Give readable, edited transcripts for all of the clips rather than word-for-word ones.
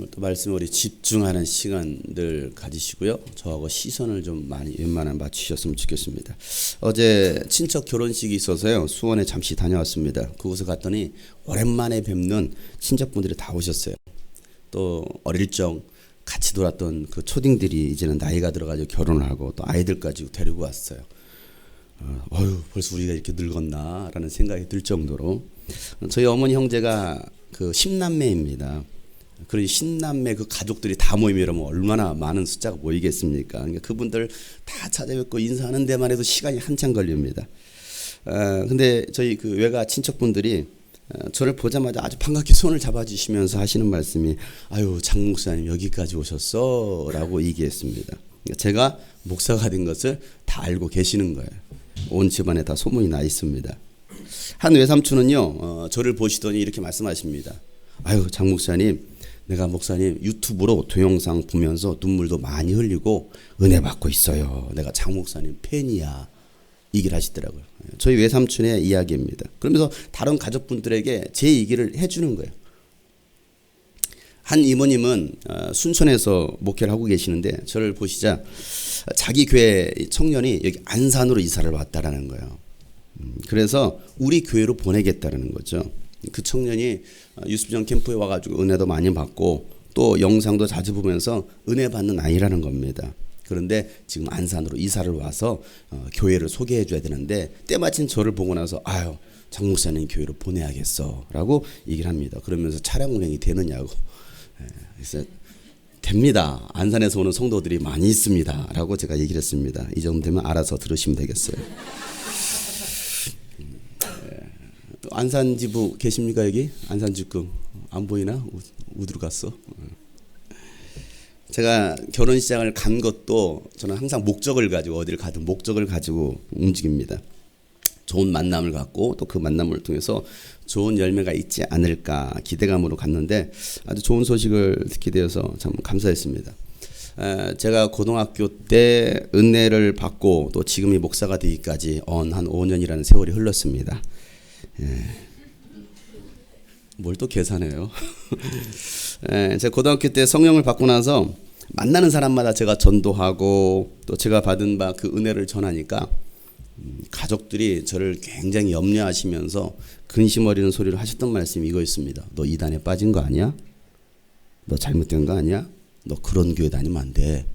오늘 또 말씀에 우리 집중하는 시간들 가지시고요. 저하고 시선을 좀 많이 웬만하면 맞추셨으면 좋겠습니다. 어제 친척 결혼식이 있어서요. 수원에 잠시 다녀왔습니다. 그곳에 갔더니 오랜만에 뵙는 친척분들이 다 오셨어요. 또 어릴 적 같이 놀았던 그 초딩들이 이제는 나이가 들어가지고 결혼을 하고 또 아이들까지 데리고 왔어요. 벌써 우리가 이렇게 늙었나라는 생각이 들 정도로 저희 어머니 형제가 그 10남매입니다. 그런 10남매 그 가족들이 다 모이면 얼마나 많은 숫자가 모이겠습니까? 그러니까 그분들 다 찾아뵙고 인사하는 데만 해도 시간이 한참 걸립니다. 근데 저희 그 외가 친척분들이 저를 보자마자 아주 반갑게 손을 잡아주시면서 하시는 말씀이 아유 장 목사님 여기까지 오셨어 라고 얘기했습니다. 제가 목사가 된 것을 다 알고 계시는 거예요. 온 집안에 다 소문이 나 있습니다. 한 외삼촌은요 저를 보시더니 이렇게 말씀하십니다. 아유 장 목사님 내가 목사님 유튜브로 동영상 보면서 눈물도 많이 흘리고 은혜 받고 있어요. 내가 장 목사님 팬이야. 얘기를 하시더라고요. 저희 외삼촌의 이야기입니다. 그러면서 다른 가족분들에게 제 얘기를 해주는 거예요. 한 이모님은 순천에서 목회를 하고 계시는데 저를 보시자 자기 교회 청년이 여기 안산으로 이사를 왔다라는 거예요. 그래서 우리 교회로 보내겠다라는 거죠. 그 청년이 유스비전 캠프에 와가지고 은혜도 많이 받고 또 영상도 자주 보면서 은혜 받는 아이라는 겁니다. 그런데 지금 안산으로 이사를 와서 교회를 소개해 줘야 되는데 때마침 저를 보고 나서 아유 장 목사님 교회로 보내야겠어 라고 얘기를 합니다. 그러면서 차량 운행이 되느냐고. 그래서 됩니다. 안산에서 오는 성도들이 많이 있습니다 라고 제가 얘기를 했습니다. 이 정도 되면 알아서 들으시면 되겠어요. 안산 지부 계십니까 여기? 안산 지금 안 보이나? 어디로 갔어? 제가 결혼식장을 간 것도 저는 항상 목적을 가지고 어디를 가든 목적을 가지고 움직입니다. 좋은 만남을 갖고 또 그 만남을 통해서 좋은 열매가 있지 않을까 기대감으로 갔는데 아주 좋은 소식을 듣게 되어서 참 감사했습니다. 제가 고등학교 때 은혜를 받고 또 지금이 목사가 되기까지 한 5년이라는 세월이 흘렀습니다. 뭘 또 계산해요. 제가 고등학교 때 성령을 받고 나서 만나는 사람마다 제가 전도하고 또 제가 받은 바 그 은혜를 전하니까 가족들이 저를 굉장히 염려하시면서 근심 어리는 소리를 하셨던 말씀이 이거였습니다. 너 이단에 빠진 거 아니야? 너 잘못된 거 아니야? 너 그런 교회 다니면 안 돼.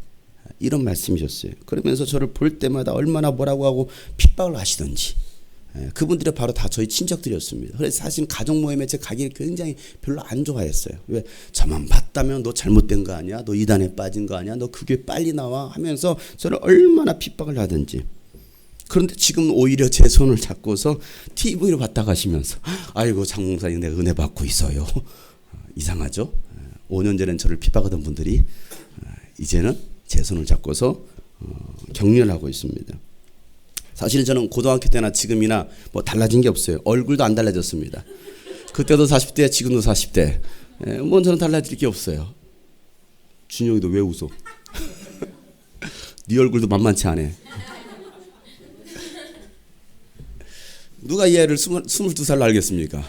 이런 말씀이셨어요. 그러면서 저를 볼 때마다 얼마나 뭐라고 하고 핍박을 하시던지. 그분들이 바로 다 저희 친척들이었습니다. 그래서 사실 가족 모임에 제가 가기를 굉장히 별로 안 좋아했어요. 왜? 저만 봤다면 너 잘못된 거 아니야? 너 이단에 빠진 거 아니야? 너 그 교회 빨리 나와 하면서 저를 얼마나 핍박을 하든지. 그런데 지금 오히려 제 손을 잡고서 TV를 봤다 가시면서 아이고 장 목사님 내가 은혜 받고 있어요. 이상하죠? 5년 전엔 저를 핍박하던 분들이 이제는 제 손을 잡고서 격려를 하고 있습니다. 사실 저는 고등학교 때나 지금이나 뭐 달라진 게 없어요. 얼굴도 안 달라졌습니다. 그때도 40대, 지금도 40대. 뭐 저는 달라질 게 없어요. 준영이도 왜 웃어? 네 얼굴도 만만치 않아. 누가 이 애를 22살로 알겠습니까?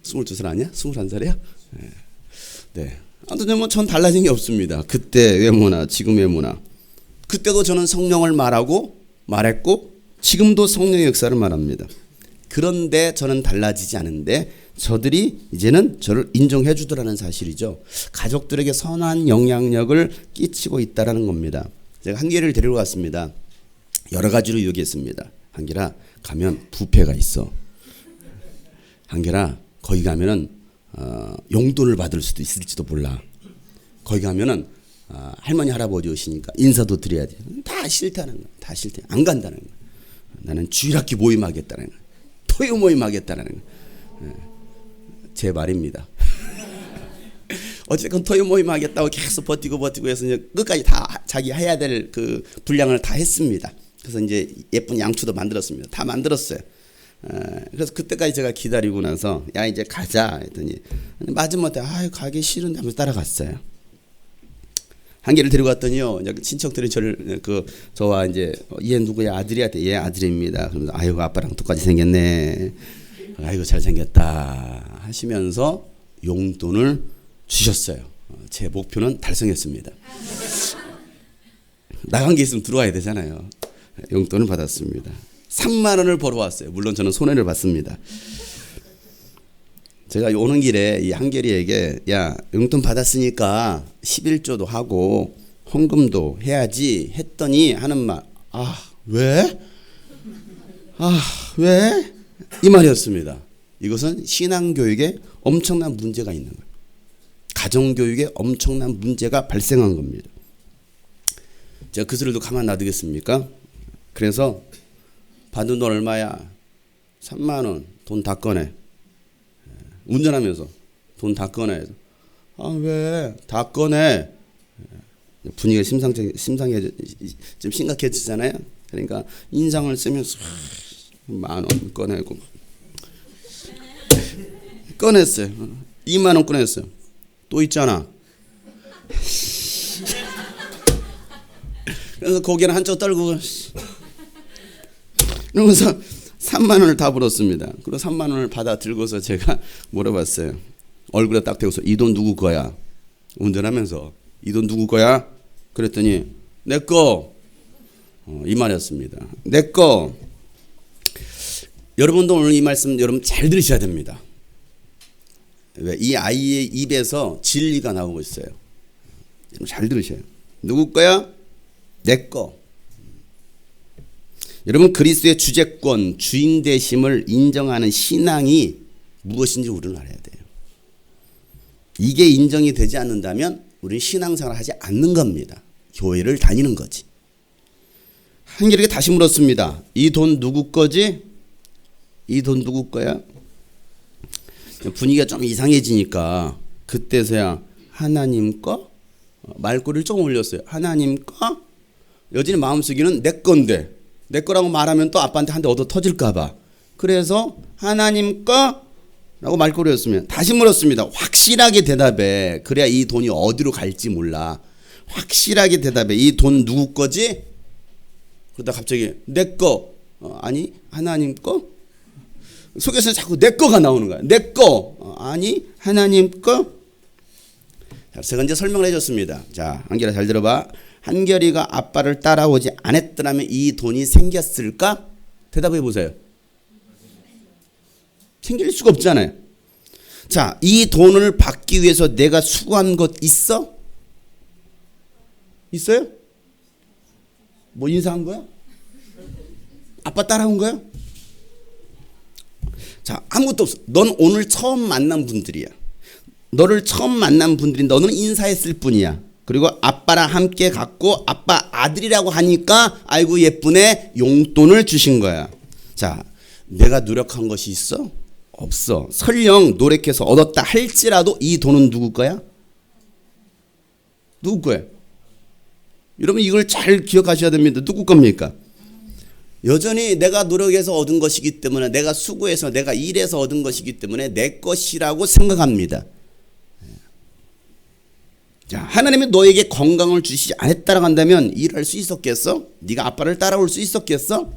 22살 아니야? 21살이야? 네. 아무튼 뭐 전 달라진 게 없습니다. 그때 외모나 지금 외모나. 그때도 저는 성령을 말했고 지금도 성령의 역사를 말합니다. 그런데 저는 달라지지 않은데 저들이 이제는 저를 인정해 주더라는 사실이죠. 가족들에게 선한 영향력을 끼치고 있다는 겁니다. 제가 한계를 데리러 갔습니다. 여러 가지로 얘기했습니다. 한계라 가면 부패가 있어. 한계라 거기 가면은 용돈을 받을 수도 있을지도 몰라. 거기 가면은 할머니 할아버지 오시니까 인사도 드려야 돼. 다 싫다는 거야. 다 싫대. 안 간다는 거야. 나는 주일학교 모임하겠다는 거야. 토요 모임하겠다는 거야. 제 말입니다. 어쨌든 토요 모임하겠다고 계속 버티고 해서 이제 끝까지 다 자기 해야 될 그 분량을 다 했습니다. 그래서 이제 예쁜 양초도 만들었습니다. 다 만들었어요. 그래서 그때까지 제가 기다리고 나서 야 이제 가자 했더니 마지막에 가기 싫은데 하면서 따라갔어요. 한계를 데리고 갔더니요. 이제 친척들이 저를 저와 이제 얘 누구야 아들이야? 얘 아들입니다. 그러면서 아이고 아빠랑 똑같이 생겼네. 아이고 잘생겼다 하시면서 용돈을 주셨어요. 제 목표는 달성했습니다. 나간 게 있으면 들어와야 되잖아요. 용돈을 받았습니다. 3만 원을 벌어왔어요. 물론 저는 손해를 봤습니다. 제가 오는 길에 이 한결이에게 야, 용돈 받았으니까 11조도 하고 헌금도 해야지 했더니 하는 말, 왜? 왜? 이 말이었습니다. 이것은 신앙교육에 엄청난 문제가 있는 거예요. 가정교육에 엄청난 문제가 발생한 겁니다. 제가 그 소리도 가만 놔두겠습니까? 그래서 받은 돈 얼마야? 3만 원. 돈 다 꺼내. 운전하면서 돈 다 꺼내. 왜? 다 꺼내. 분위기가 심상해 좀 심각해지잖아요. 그러니까 인상을 쓰면서 10,000원 꺼내고 꺼냈어요. 2만 원 꺼냈어요. 또 있잖아. 그래서 고개는 한쪽 떨고 이러면서 3만 원을 다 불었습니다. 그리고 3만 원을 받아 들고서 제가 물어봤어요. 얼굴에 딱 대고서 이 돈 누구 거야? 운전하면서 이 돈 누구 거야? 그랬더니 내 거. 이 말이었습니다. 내 거. 여러분도 오늘 이 말씀 여러분 잘 들으셔야 됩니다. 왜? 이 아이의 입에서 진리가 나오고 있어요. 잘 들으셔요. 누구 거야? 내 거. 여러분 그리스도의 주재권, 주인 되심을 인정하는 신앙이 무엇인지 우리는 알아야 돼요. 이게 인정이 되지 않는다면 우리는 신앙생활을 하지 않는 겁니다. 교회를 다니는 거지. 한결에게 다시 물었습니다. 이 돈 누구 거지? 이 돈 누구 거야? 분위기가 좀 이상해지니까 그때서야 하나님 거? 말꼬리를 조금 올렸어요. 하나님 거? 여전히 마음속에는 내 건데 내 거라고 말하면 또 아빠한테 한 대 얻어 터질까 봐. 그래서 하나님 거? 라고 말꼬리였으면 다시 물었습니다. 확실하게 대답해. 그래야 이 돈이 어디로 갈지 몰라. 확실하게 대답해. 이 돈 누구 거지? 그러다 갑자기 내 거. 아니 하나님 거? 속에서 자꾸 내 거가 나오는 거야. 내 거. 아니 하나님 거? 자, 제가 이제 설명을 해줬습니다. 자, 한결아 잘 들어봐. 한결이가 아빠를 따라오지 않았더라면 이 돈이 생겼을까? 대답해 보세요. 생길 수가 없잖아요. 자, 이 돈을 받기 위해서 내가 수고한 것 있어? 있어요? 뭐 인사한 거야? 아빠 따라온 거야? 자, 아무것도 없어. 넌 오늘 처음 만난 분들이야. 너를 처음 만난 분들이 너는 인사했을 뿐이야. 그리고 아빠랑 함께 갔고 아빠 아들이라고 하니까 아이고 예쁘네 용돈을 주신 거야. 자, 내가 노력한 것이 있어? 없어. 설령 노력해서 얻었다 할지라도 이 돈은 누구 거야? 누구 거야? 여러분 이걸 잘 기억하셔야 됩니다. 누구 겁니까? 여전히 내가 노력해서 얻은 것이기 때문에 내가 수고해서 내가 일해서 얻은 것이기 때문에 내 것이라고 생각합니다. 자, 하나님이 너에게 건강을 주시지 않았다라고 한다면 일할 수 있었겠어? 네가 아빠를 따라올 수 있었겠어?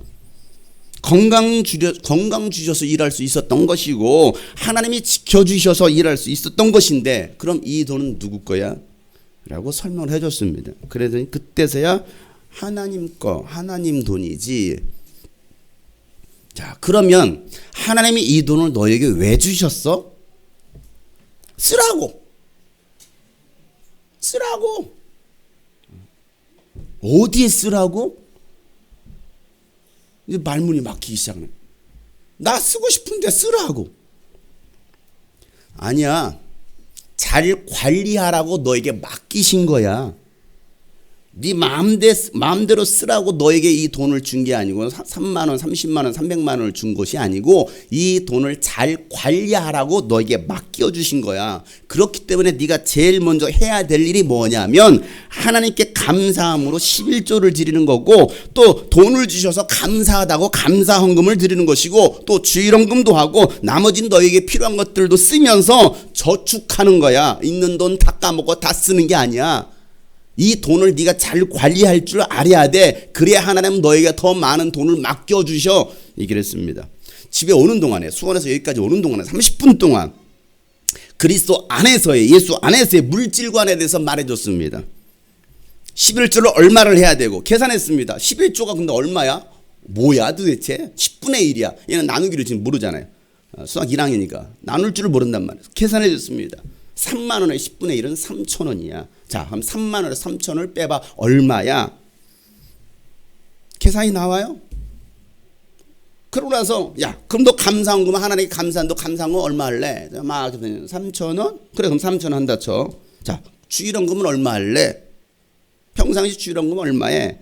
건강 주셔서 일할 수 있었던 것이고 하나님이 지켜주셔서 일할 수 있었던 것인데 그럼 이 돈은 누구 거야? 라고 설명을 해줬습니다. 그러더니 그때서야 하나님 거, 하나님 돈이지. 자, 그러면 하나님이 이 돈을 너에게 왜 주셨어? 쓰라고. 쓰라고. 어디에 쓰라고? 이제 말문이 막히기 시작하네. 나 쓰고 싶은데 쓰라고. 아니야. 잘 관리하라고 너에게 맡기신 거야. 네 마음대로 쓰라고 너에게 이 돈을 준 게 아니고 3만 원, 30만 원, 300만 원을 준 것이 아니고 이 돈을 잘 관리하라고 너에게 맡겨 주신 거야. 그렇기 때문에 네가 제일 먼저 해야 될 일이 뭐냐면 하나님께 감사함으로 11조를 드리는 거고 또 돈을 주셔서 감사하다고 감사 헌금을 드리는 것이고 또 주일헌금도 하고 나머지는 너에게 필요한 것들도 쓰면서 저축하는 거야. 있는 돈 다 까먹고 다 쓰는 게 아니야. 이 돈을 네가 잘 관리할 줄 알아야 돼. 그래야 하나님은 너에게 더 많은 돈을 맡겨주셔. 얘기를 했습니다. 집에 오는 동안에 수원에서 여기까지 오는 동안에 30분 동안 그리스도 안에서의, 예수 안에서의 물질관에 대해서 말해줬습니다. 11조를 얼마를 해야 되고 계산했습니다. 11조가 근데 얼마야? 뭐야 도대체? 10분의 1이야. 얘는 나누기를 지금 모르잖아요. 수학 1학년이니까 나눌 줄을 모른단 말이에요. 계산해 줬습니다. 3만 원의 10분의 1은 3천 원이야. 자, 그럼 3만 원에 3천 원을 빼봐. 얼마야? 계산이 나와요? 그러고 나서 야, 그럼 너 감사원금 하나님께 감사한 너 감사원금 얼마 할래? 막 3천 원? 그래, 그럼 3천 원 한다 쳐. 자, 주일원금은 얼마 할래? 평상시 주일원금 얼마에?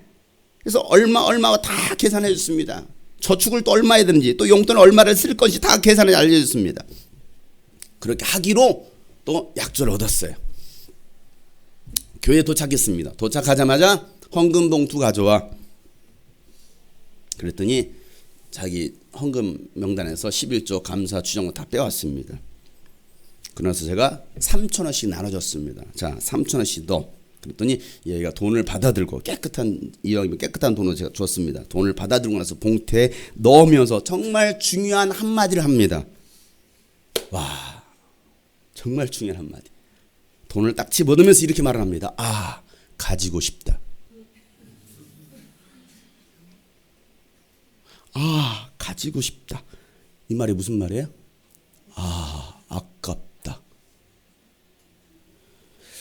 그래서 얼마가 다 계산해 줬습니다. 저축을 또 얼마 해야 되는지, 또 용돈을 얼마를 쓸 건지 다 계산해 알려줬습니다. 그렇게 하기로 또 약조를 얻었어요. 교회에 도착했습니다. 도착하자마자 헌금 봉투 가져와. 그랬더니 자기 헌금 명단에서 11조 감사 추정을 다 빼왔습니다. 그러면서 제가 3천 원씩 나눠줬습니다. 자, 3천 원씩 넣어. 그랬더니 얘가 돈을 받아들고 깨끗한 돈을 제가 줬습니다. 돈을 받아들고 나서 봉투에 넣으면서 정말 중요한 한마디를 합니다. 와, 정말 중요한 한마디. 돈을 딱 집어넣으면서 이렇게 말을 합니다. 아, 가지고 싶다. 아, 가지고 싶다. 이 말이 무슨 말이에요? 아, 아깝다.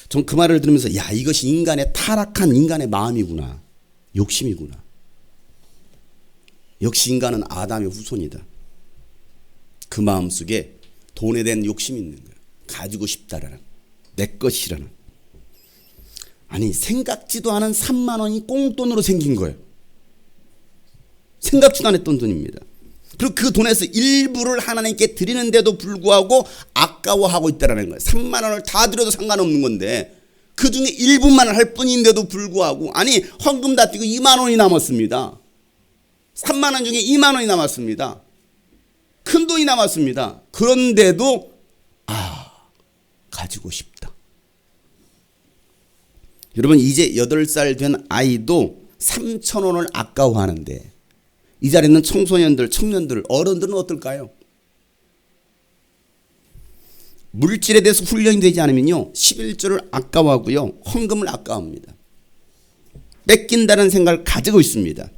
전 그 말을 들으면서 야, 이것이 인간의 타락한 인간의 마음이구나. 욕심이구나. 역시 인간은 아담의 후손이다. 그 마음속에 돈에 대한 욕심이 있는 거예요. 가지고 싶다라는, 내 것이라는. 아니, 생각지도 않은 3만 원이 꽁돈으로 생긴 거예요. 생각지도 않았던 돈입니다. 그리고 그 돈에서 일부를 하나님께 드리는데도 불구하고 아까워하고 있다는 거예요. 3만 원을 다 드려도 상관없는 건데 그 중에 일부만 할 뿐인데도 불구하고, 아니, 헌금 다 띄고 2만 원이 남았습니다. 3만 원 중에 2만 원이 남았습니다. 큰 돈이 남았습니다. 그런데도 가지고 싶다. 여러분, 이제 8살 된 아이도 3천 원을 아까워하는데 이 자리에 있는 청소년들, 청년들, 어른들은 어떨까요? 물질에 대해서 훈련이 되지 않으면요, 11조를 아까워하고요, 헌금을 아까워합니다. 뺏긴다는 생각을 가지고 있습니다.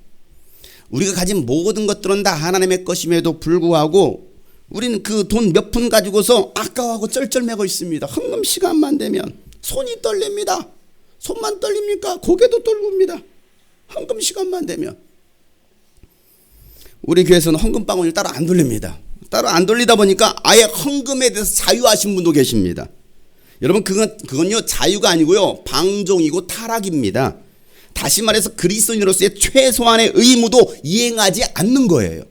우리가 가진 모든 것들은 다 하나님의 것임에도 불구하고 우리는 그 돈 몇 푼 가지고서 아까워하고 쩔쩔매고 있습니다. 헌금 시간만 되면 손이 떨립니다. 손만 떨립니까? 고개도 떨립니다. 헌금 시간만 되면. 우리 교회에서는 헌금방울을 따로 안 돌립니다. 따로 안 돌리다 보니까 아예 헌금에 대해서 자유하신 분도 계십니다. 여러분, 그건요, 자유가 아니고요, 방종이고 타락입니다. 다시 말해서 그리스도인으로서의 최소한의 의무도 이행하지 않는 거예요.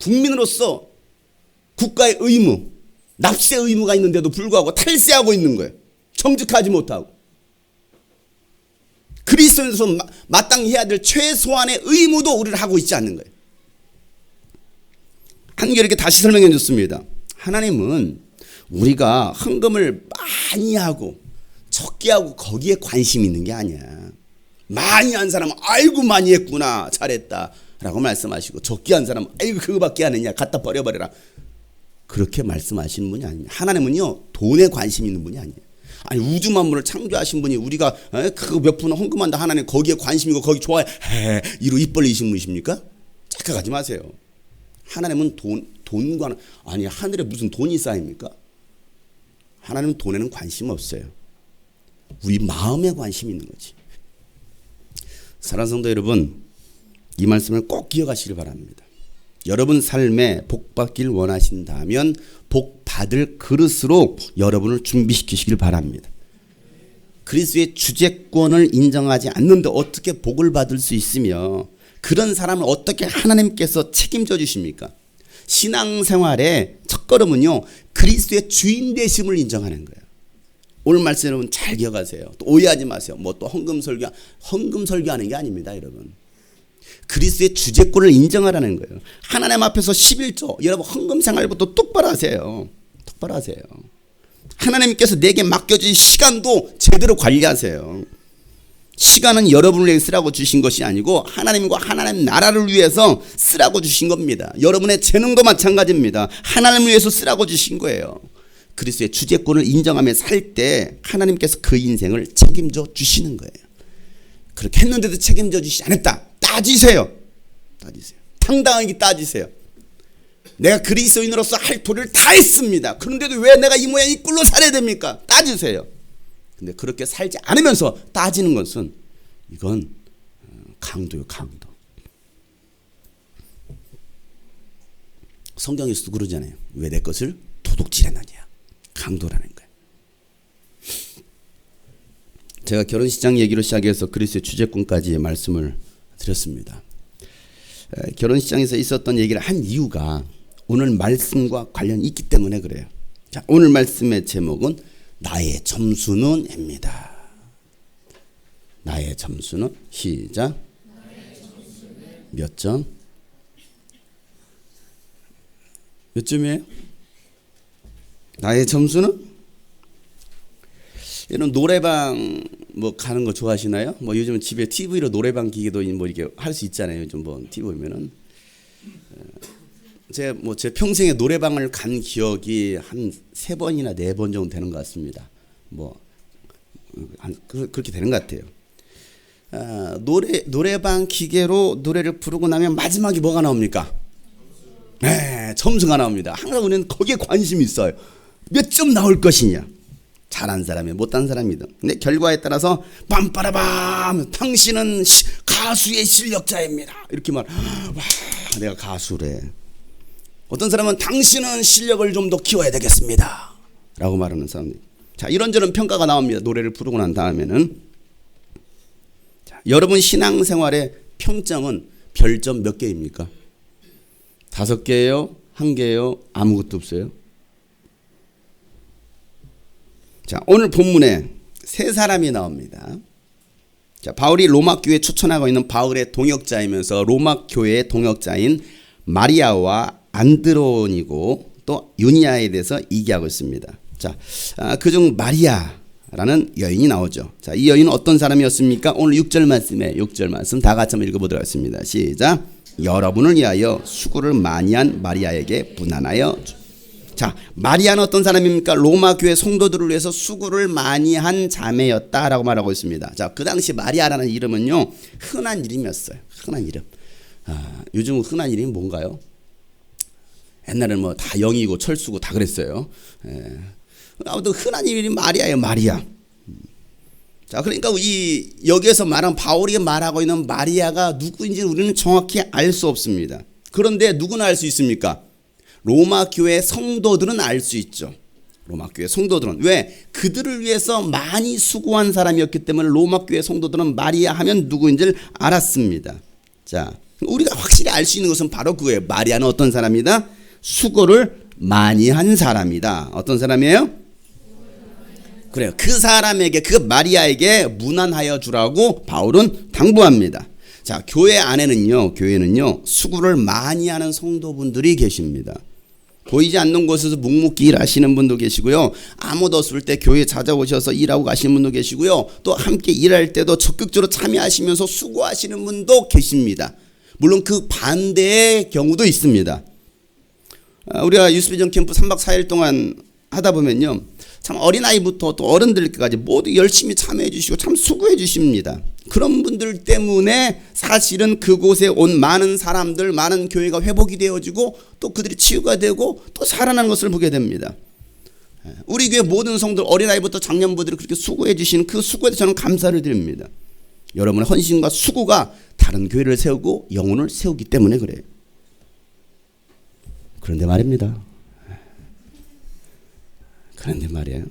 국민으로서 국가의 의무, 납세 의무가 있는데도 불구하고 탈세하고 있는 거예요. 정직하지 못하고. 그리스도인으로서 마땅히 해야 될 최소한의 의무도 우리를 하고 있지 않는 거예요. 한결에게 다시 설명해 줬습니다. 하나님은 우리가 헌금을 많이 하고 적게 하고 거기에 관심이 있는 게 아니야. 많이 한 사람은 아이고 많이 했구나, 잘했다 라고 말씀하시고, 적게 한 사람은 아이고 그거밖에 안 했냐, 갖다 버려버려라, 그렇게 말씀하시는 분이 아닙니다. 하나님은요, 돈에 관심 있는 분이 아니에요. 아니, 우주 만물을 창조하신 분이 우리가 그거 몇 푼 헌금한다, 하나님 거기에 관심이고 거기 좋아해, 이로 입 벌리신 분이십니까? 착각하지 마세요. 하나님은 돈과, 아니, 하늘에 무슨 돈이 쌓입니까? 하나님은 돈에는 관심 없어요. 우리 마음에 관심이 있는 거지. 사랑하는 성도 여러분, 이 말씀을 꼭 기억하시길 바랍니다. 여러분 삶에 복 받길 원하신다면 복 받을 그릇으로 여러분을 준비시키시길 바랍니다. 그리스도의 주재권을 인정하지 않는데 어떻게 복을 받을 수 있으며, 그런 사람을 어떻게 하나님께서 책임져 주십니까? 신앙생활의 첫걸음은요, 그리스도의 주인 되심을 인정하는 거예요. 오늘 말씀 여러분 잘 기억하세요. 또 오해하지 마세요. 뭐 또 헌금 설교하는 게 아닙니다, 여러분. 그리스도의 주재권을 인정하라는 거예요. 하나님 앞에서 11조, 여러분 헌금 생활부터 똑바로 하세요. 똑바로 하세요. 하나님께서 내게 맡겨진 시간도 제대로 관리하세요. 시간은 여러분을 위해 쓰라고 주신 것이 아니고 하나님과 하나님 나라를 위해서 쓰라고 주신 겁니다. 여러분의 재능도 마찬가지입니다. 하나님을 위해서 쓰라고 주신 거예요. 그리스도의 주재권을 인정하며 살 때 하나님께서 그 인생을 책임져 주시는 거예요. 그렇게 했는데도 책임져 주시지 않았다. 따지세요. 따지세요. 당당하게 따지세요. 내가 그리스도인으로서 할 도리를 다 했습니다. 그런데도 왜 내가 이 모양 이 꼴로 살아야 됩니까? 따지세요. 근데 그렇게 살지 않으면서 따지는 것은 이건 강도요, 강도. 성경에서도 그러잖아요. 왜 내 것을 도둑질했느냐. 강도라는 거예요. 제가 결혼식장 얘기로 시작해서 그리스도의 주재권까지 말씀을 드렸습니다. 결혼식장에서 있었던 얘기를 한 이유가 오늘 말씀과 관련이 있기 때문에 그래요. 자, 오늘 말씀의 제목은 나의 점수는입니다. 나의 점수는 시작. 몇 점? 몇 점이에요? 나의 점수는? 이런 노래방 뭐 가는 거 좋아하시나요? 뭐 요즘 집에 TV로 노래방 기계도 뭐 이렇게 할 수 있잖아요. 요즘 뭐 TV 보면은 제 평생에 노래방을 간 기억이 한 3번이나 4번 정도 되는 것 같습니다. 그렇게 되는 것 같아요. 노래방 기계로 노래를 부르고 나면 마지막에 뭐가 나옵니까? 네, 점수가 나옵니다. 항상 우리는 거기에 관심이 있어요. 몇 점 나올 것이냐. 잘한 사람이 못한 사람이든. 근데 결과에 따라서 빰빠라밤 당신은 가수의 실력자입니다. 이렇게 와, 내가 가수래. 어떤 사람은 당신은 실력을 좀 더 키워야 되겠습니다. 라고 말하는 사람들. 자, 이런저런 평가가 나옵니다. 노래를 부르고 난 다음에는. 자, 여러분 신앙생활의 평점은 별점 몇 개입니까? 5개예요? 1개예요? 아무것도 없어요? 자, 오늘 본문에 3사람이 나옵니다. 자, 바울이 로마 교회에 추천하고 있는 바울의 동역자이면서 로마 교회의 동역자인 마리아와 안드로니고 또 유니아에 대해서 얘기하고 있습니다. 자, 그중 마리아라는 여인이 나오죠. 자, 이 여인은 어떤 사람이었습니까? 오늘 6절 말씀 다 같이 한번 읽어보도록 하겠습니다. 시작. 여러분을 위하여 수고를 많이 한 마리아에게 분한하여 자, 마리아는 어떤 사람입니까? 로마 교회 성도들을 위해서 수고를 많이 한 자매였다라고 말하고 있습니다. 자, 그 당시 마리아라는 이름은요, 흔한 이름이었어요. 흔한 이름. 요즘 흔한 이름이 뭔가요? 옛날에는 뭐 다 영이고 철수고 다 그랬어요. 아무튼 흔한 이름이 마리아예요, 마리아. 자, 그러니까 여기에서 말한 바울이 말하고 있는 마리아가 누구인지 우리는 정확히 알 수 없습니다. 그런데 누구나 알 수 있습니까? 로마 교회 성도들은 알 수 있죠. 로마 교회 성도들은 왜? 그들을 위해서 많이 수고한 사람이었기 때문에 로마 교회 성도들은 마리아 하면 누구인지를 알았습니다. 자, 우리가 확실히 알 수 있는 것은 바로 그거예요. 마리아는 어떤 사람이다? 수고를 많이 한 사람이다. 어떤 사람이에요? 그래요. 그 사람에게, 그 마리아에게 무난하여 주라고 바울은 당부합니다. 자, 교회는요, 수고를 많이 하는 성도분들이 계십니다. 보이지 않는 곳에서 묵묵히 일하시는 분도 계시고요. 아무도 없을 때 교회에 찾아오셔서 일하고 가시는 분도 계시고요. 또 함께 일할 때도 적극적으로 참여하시면서 수고하시는 분도 계십니다. 물론 그 반대의 경우도 있습니다. 우리가 유스비전 캠프 3박 4일 동안 하다 보면요, 참 어린아이부터 또 어른들까지 모두 열심히 참여해 주시고 참 수고해 주십니다. 그런 분들 때문에 사실은 그곳에 온 많은 사람들, 많은 교회가 회복이 되어지고 또 그들이 치유가 되고 또 살아나는 것을 보게 됩니다. 우리 교회 모든 성들, 어린아이부터 장년부들이 그렇게 수고해 주시는 그 수고에 대해서 저는 감사를 드립니다. 여러분의 헌신과 수고가 다른 교회를 세우고 영혼을 세우기 때문에 그래요. 그런데 말이에요.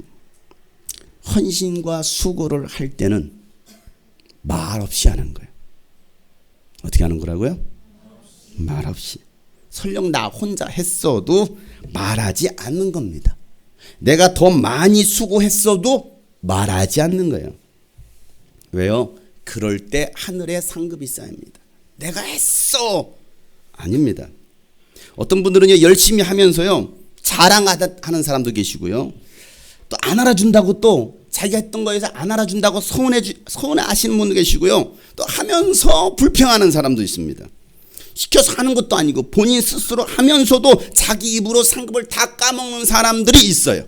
헌신과 수고를 할 때는 말 없이 하는 거예요. 어떻게 하는 거라고요? 말 없이. 설령 나 혼자 했어도 말하지 않는 겁니다. 내가 더 많이 수고했어도 말하지 않는 거예요. 왜요? 그럴 때 하늘에 상급이 쌓입니다. 내가 했어! 아닙니다. 어떤 분들은 열심히 하면서요, 자랑하는 사람도 계시고요. 또 안 알아준다고 또 자기가 했던 거에서 안 알아준다고 서운해하시는 분도 계시고요. 또 하면서 불평하는 사람도 있습니다. 시켜서 하는 것도 아니고 본인 스스로 하면서도 자기 입으로 상급을 다 까먹는 사람들이 있어요.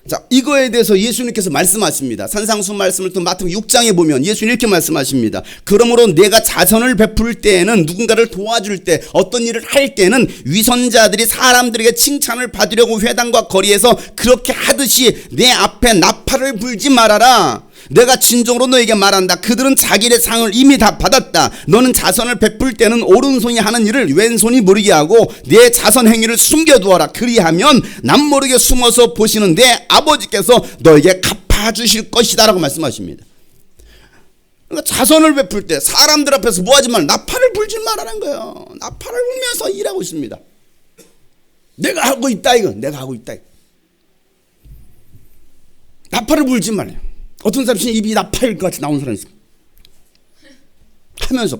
자, 이거에 대해서 예수님께서 말씀하십니다. 산상수 말씀을 또 마태복음 6장에 보면 예수님 이렇게 말씀하십니다. 그러므로 내가 자선을 베풀 때에는, 누군가를 도와줄 때, 어떤 일을 할 때는 위선자들이 사람들에게 칭찬을 받으려고 회당과 거리에서 그렇게 하듯이 내 앞에 나팔을 불지 말아라. 내가 진정으로 너에게 말한다. 그들은 자기의 상을 이미 다 받았다. 너는 자선을 베풀 때는 오른손이 하는 일을 왼손이 모르게 하고 내 자선 행위를 숨겨두어라. 그리하면 남모르게 숨어서 보시는 내 아버지께서 너에게 갚아주실 것이다 라고 말씀하십니다. 그러니까 자선을 베풀 때 사람들 앞에서 뭐하지 말라. 나팔을 불지 말라는 거예요. 나팔을 불면서 일하고 있습니다. 내가 하고 있다 이거. 내가 하고 있다 이거. 나팔을 불지 말아요. 어떤 사람이 입이 나팔 것 같이 나오는 사람이 있어요. 하면서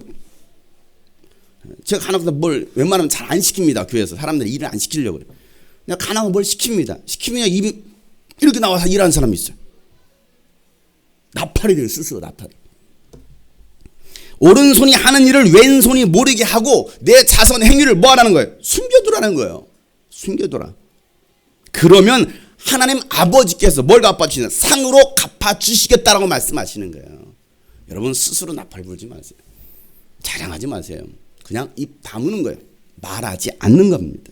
제가 가나서 뭘 웬만하면 잘 안 시킵니다. 교회에서 사람들이 일을 안 시키려고 그래요. 그냥 가나서 뭘 시킵니다. 시키면 입이 이렇게 나와서 일하는 사람이 있어요. 나팔이 돼요. 스스로 나팔이. 오른손이 하는 일을 왼손이 모르게 하고 내 자선 행위를 뭐 하라는 거예요? 숨겨두라는 거예요. 숨겨두라. 그러면 하나님 아버지께서 뭘 갚아주시냐? 상으로 갚아주시겠다라고 말씀하시는 거예요. 여러분 스스로 나팔 불지 마세요. 자랑하지 마세요. 그냥 입 다무는 거예요. 말하지 않는 겁니다.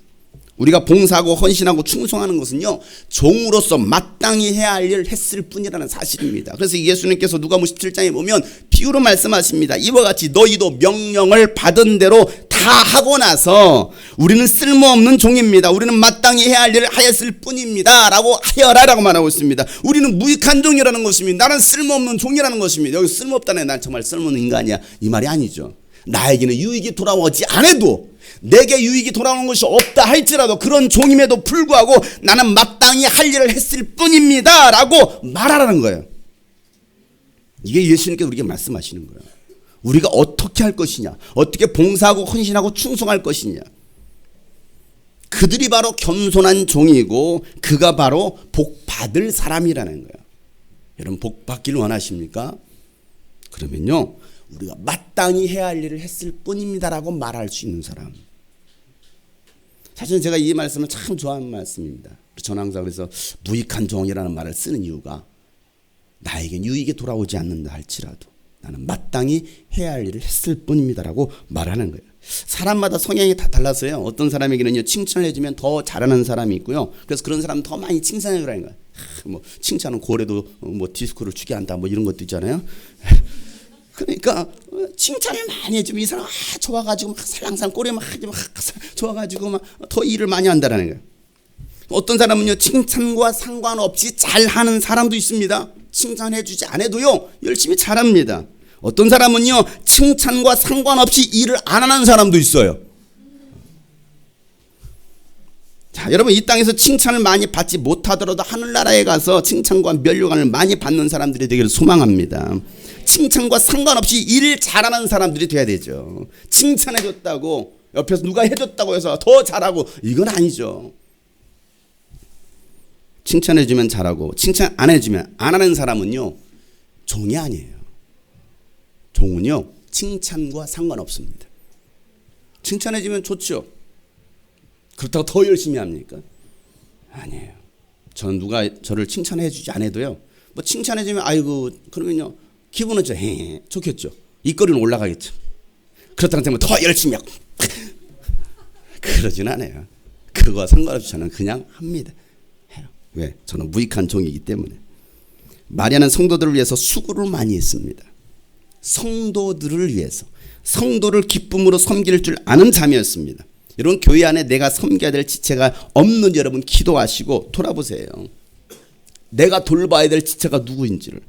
우리가 봉사하고 헌신하고 충성하는 것은요, 종으로서 마땅히 해야 할 일을 했을 뿐이라는 사실입니다. 그래서 예수님께서 누가복음 17장에 보면 비유로 말씀하십니다. 이와 같이 너희도 명령을 받은 대로 다 하고 나서 우리는 쓸모없는 종입니다. 우리는 마땅히 해야 할 일을 하였을 뿐입니다. 라고 하여라라고 말하고 있습니다. 우리는 무익한 종이라는 것입니다. 나는 쓸모없는 종이라는 것입니다. 여기 쓸모없다네. 난 정말 쓸모없는 인간이야. 이 말이 아니죠. 나에게는 유익이 돌아오지 않아도, 내게 유익이 돌아오는 것이 없다 할지라도 그런 종임에도 불구하고 나는 마땅히 할 일을 했을 뿐입니다 라고 말하라는 거예요. 이게 예수님께서 우리에게 말씀하시는 거예요. 우리가 어떻게 할 것이냐, 어떻게 봉사하고 헌신하고 충성할 것이냐. 그들이 바로 겸손한 종이고 그가 바로 복 받을 사람이라는 거예요. 여러분 복 받기를 원하십니까? 그러면요, 우리가 마땅히 해야 할 일을 했을 뿐입니다라고 말할 수 있는 사람. 사실 제가 이 말씀을 참 좋아하는 말씀입니다. 저는 항상 그래서 무익한 종이라는 말을 쓰는 이유가, 나에겐 유익이 돌아오지 않는다 할지라도 나는 마땅히 해야 할 일을 했을 뿐입니다라고 말하는 거예요. 사람마다 성향이 다 달라서요. 어떤 사람에게는요, 칭찬을 해주면 더 잘하는 사람이 있고요. 그래서 그런 사람 더 많이 칭찬해 주라는 거예요. 뭐 칭찬은 고래도 뭐 디스코를 추게 한다 뭐 이런 것도 있잖아요. 그러니까 칭찬을 많이 해주면 이 사람 좋아가지고 막 살랑살랑 꼬리 막 하지 막 좋아가지고 막 더 일을 많이 한다라는 거예요. 어떤 사람은요, 칭찬과 상관없이 잘하는 사람도 있습니다. 칭찬해주지 않아도요 열심히 잘합니다. 어떤 사람은요, 칭찬과 상관없이 일을 안 하는 사람도 있어요. 자, 여러분 이 땅에서 칭찬을 많이 받지 못하더라도 하늘나라에 가서 칭찬과 면류관을 많이 받는 사람들이 되기를 소망합니다. 칭찬과 상관없이 일을 잘하는 사람들이 돼야 되죠. 칭찬해줬다고 옆에서 누가 해줬다고 해서 더 잘하고 이건 아니죠. 칭찬해주면 잘하고 칭찬 안 해주면 안 하는 사람은요, 종이 아니에요. 종은요, 칭찬과 상관없습니다. 칭찬해주면 좋죠. 그렇다고 더 열심히 합니까? 아니에요. 저는 누가 저를 칭찬해주지 않아도요, 뭐 칭찬해주면 아이고 그러면요 기분은 좀 좋겠죠. 입꼬리는 올라가겠죠. 그렇다고 하면 더 열심히 하고 그러진 않아요. 그거와 상관없이 저는 그냥 합니다. 해요. 왜? 저는 무익한 종이기 때문에. 마리아는 성도들을 위해서 수고를 많이 했습니다. 성도들을 위해서, 성도를 기쁨으로 섬길 줄 아는 자매였습니다. 여러분 교회 안에 내가 섬겨야 될 지체가 없는 여러분 기도하시고 돌아보세요. 내가 돌봐야 될 지체가 누구인지를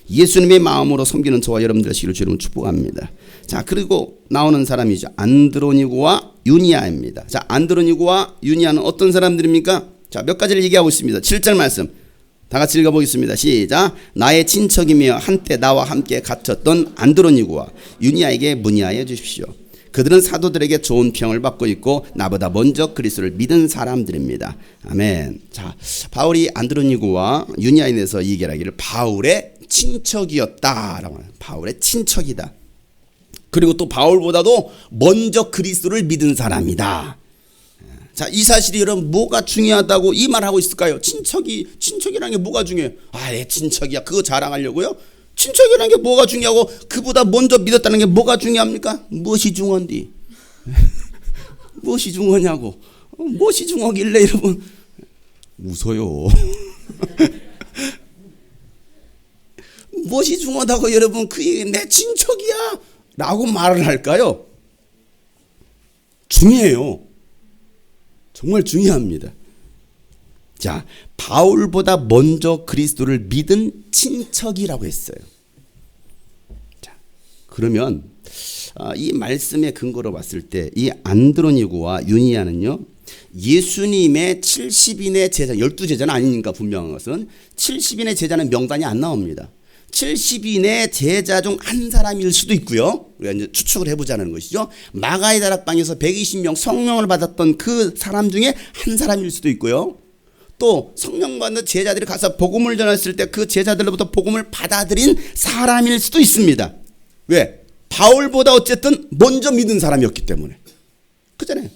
예수님의 마음으로 섬기는 저와 여러분들 되시기를 주님 축복합니다. 자, 그리고 나오는 사람이죠. 안드로니고와 유니아입니다. 자, 안드로니고와 유니아는 어떤 사람들입니까? 자, 몇 가지를 얘기하고 있습니다. 7절 말씀 다 같이 읽어보겠습니다. 시작. 나의 친척이며 한때 나와 함께 갇혔던 안드로니고와 유니아에게 문의하여 주십시오. 그들은 사도들에게 좋은 평을 받고 있고 나보다 먼저 그리스도를 믿은 사람들입니다. 아멘. 자, 바울이 안드로니고와 유니아에 대해서 얘기하기를 바울의 친척이었다라고 하는, 바울의 친척이다. 그리고 또 바울보다도 먼저 그리스도를 믿은 사람이다. 자, 이 사실이 여러분 뭐가 중요하다고 이 말하고 있을까요? 친척이라는 게 뭐가 중요해요? 아, 내 친척이야. 그거 자랑하려고요? 친척이라는 게 뭐가 중요하고 그보다 먼저 믿었다는 게 뭐가 중요합니까? 무엇이 중요한디? 무엇이 중요하냐고. 무엇이 중요하길래 여러분 웃어요. 무엇이 중요하다고 여러분 그게 내 친척이야 라고 말을 할까요? 중요해요. 정말 중요합니다. 자, 바울보다 먼저 그리스도를 믿은 친척이라고 했어요. 자, 그러면 이 말씀의 근거로 봤을 때 이 안드로니고와 유니아는요, 예수님의 70인의 제자, 12제자는 아니니까 분명한 것은 70인의 제자는 명단이 안 나옵니다. 70인의 제자 중 한 사람일 수도 있고요. 우리가 이제 추측을 해보자는 것이죠. 마가의 다락방에서 120명 성령을 받았던 그 사람 중에 한 사람일 수도 있고요. 또 성령 받는 제자들이 가서 복음을 전했을 때 그 제자들로부터 복음을 받아들인 사람일 수도 있습니다. 왜? 바울보다 어쨌든 먼저 믿은 사람이었기 때문에. 그잖아요.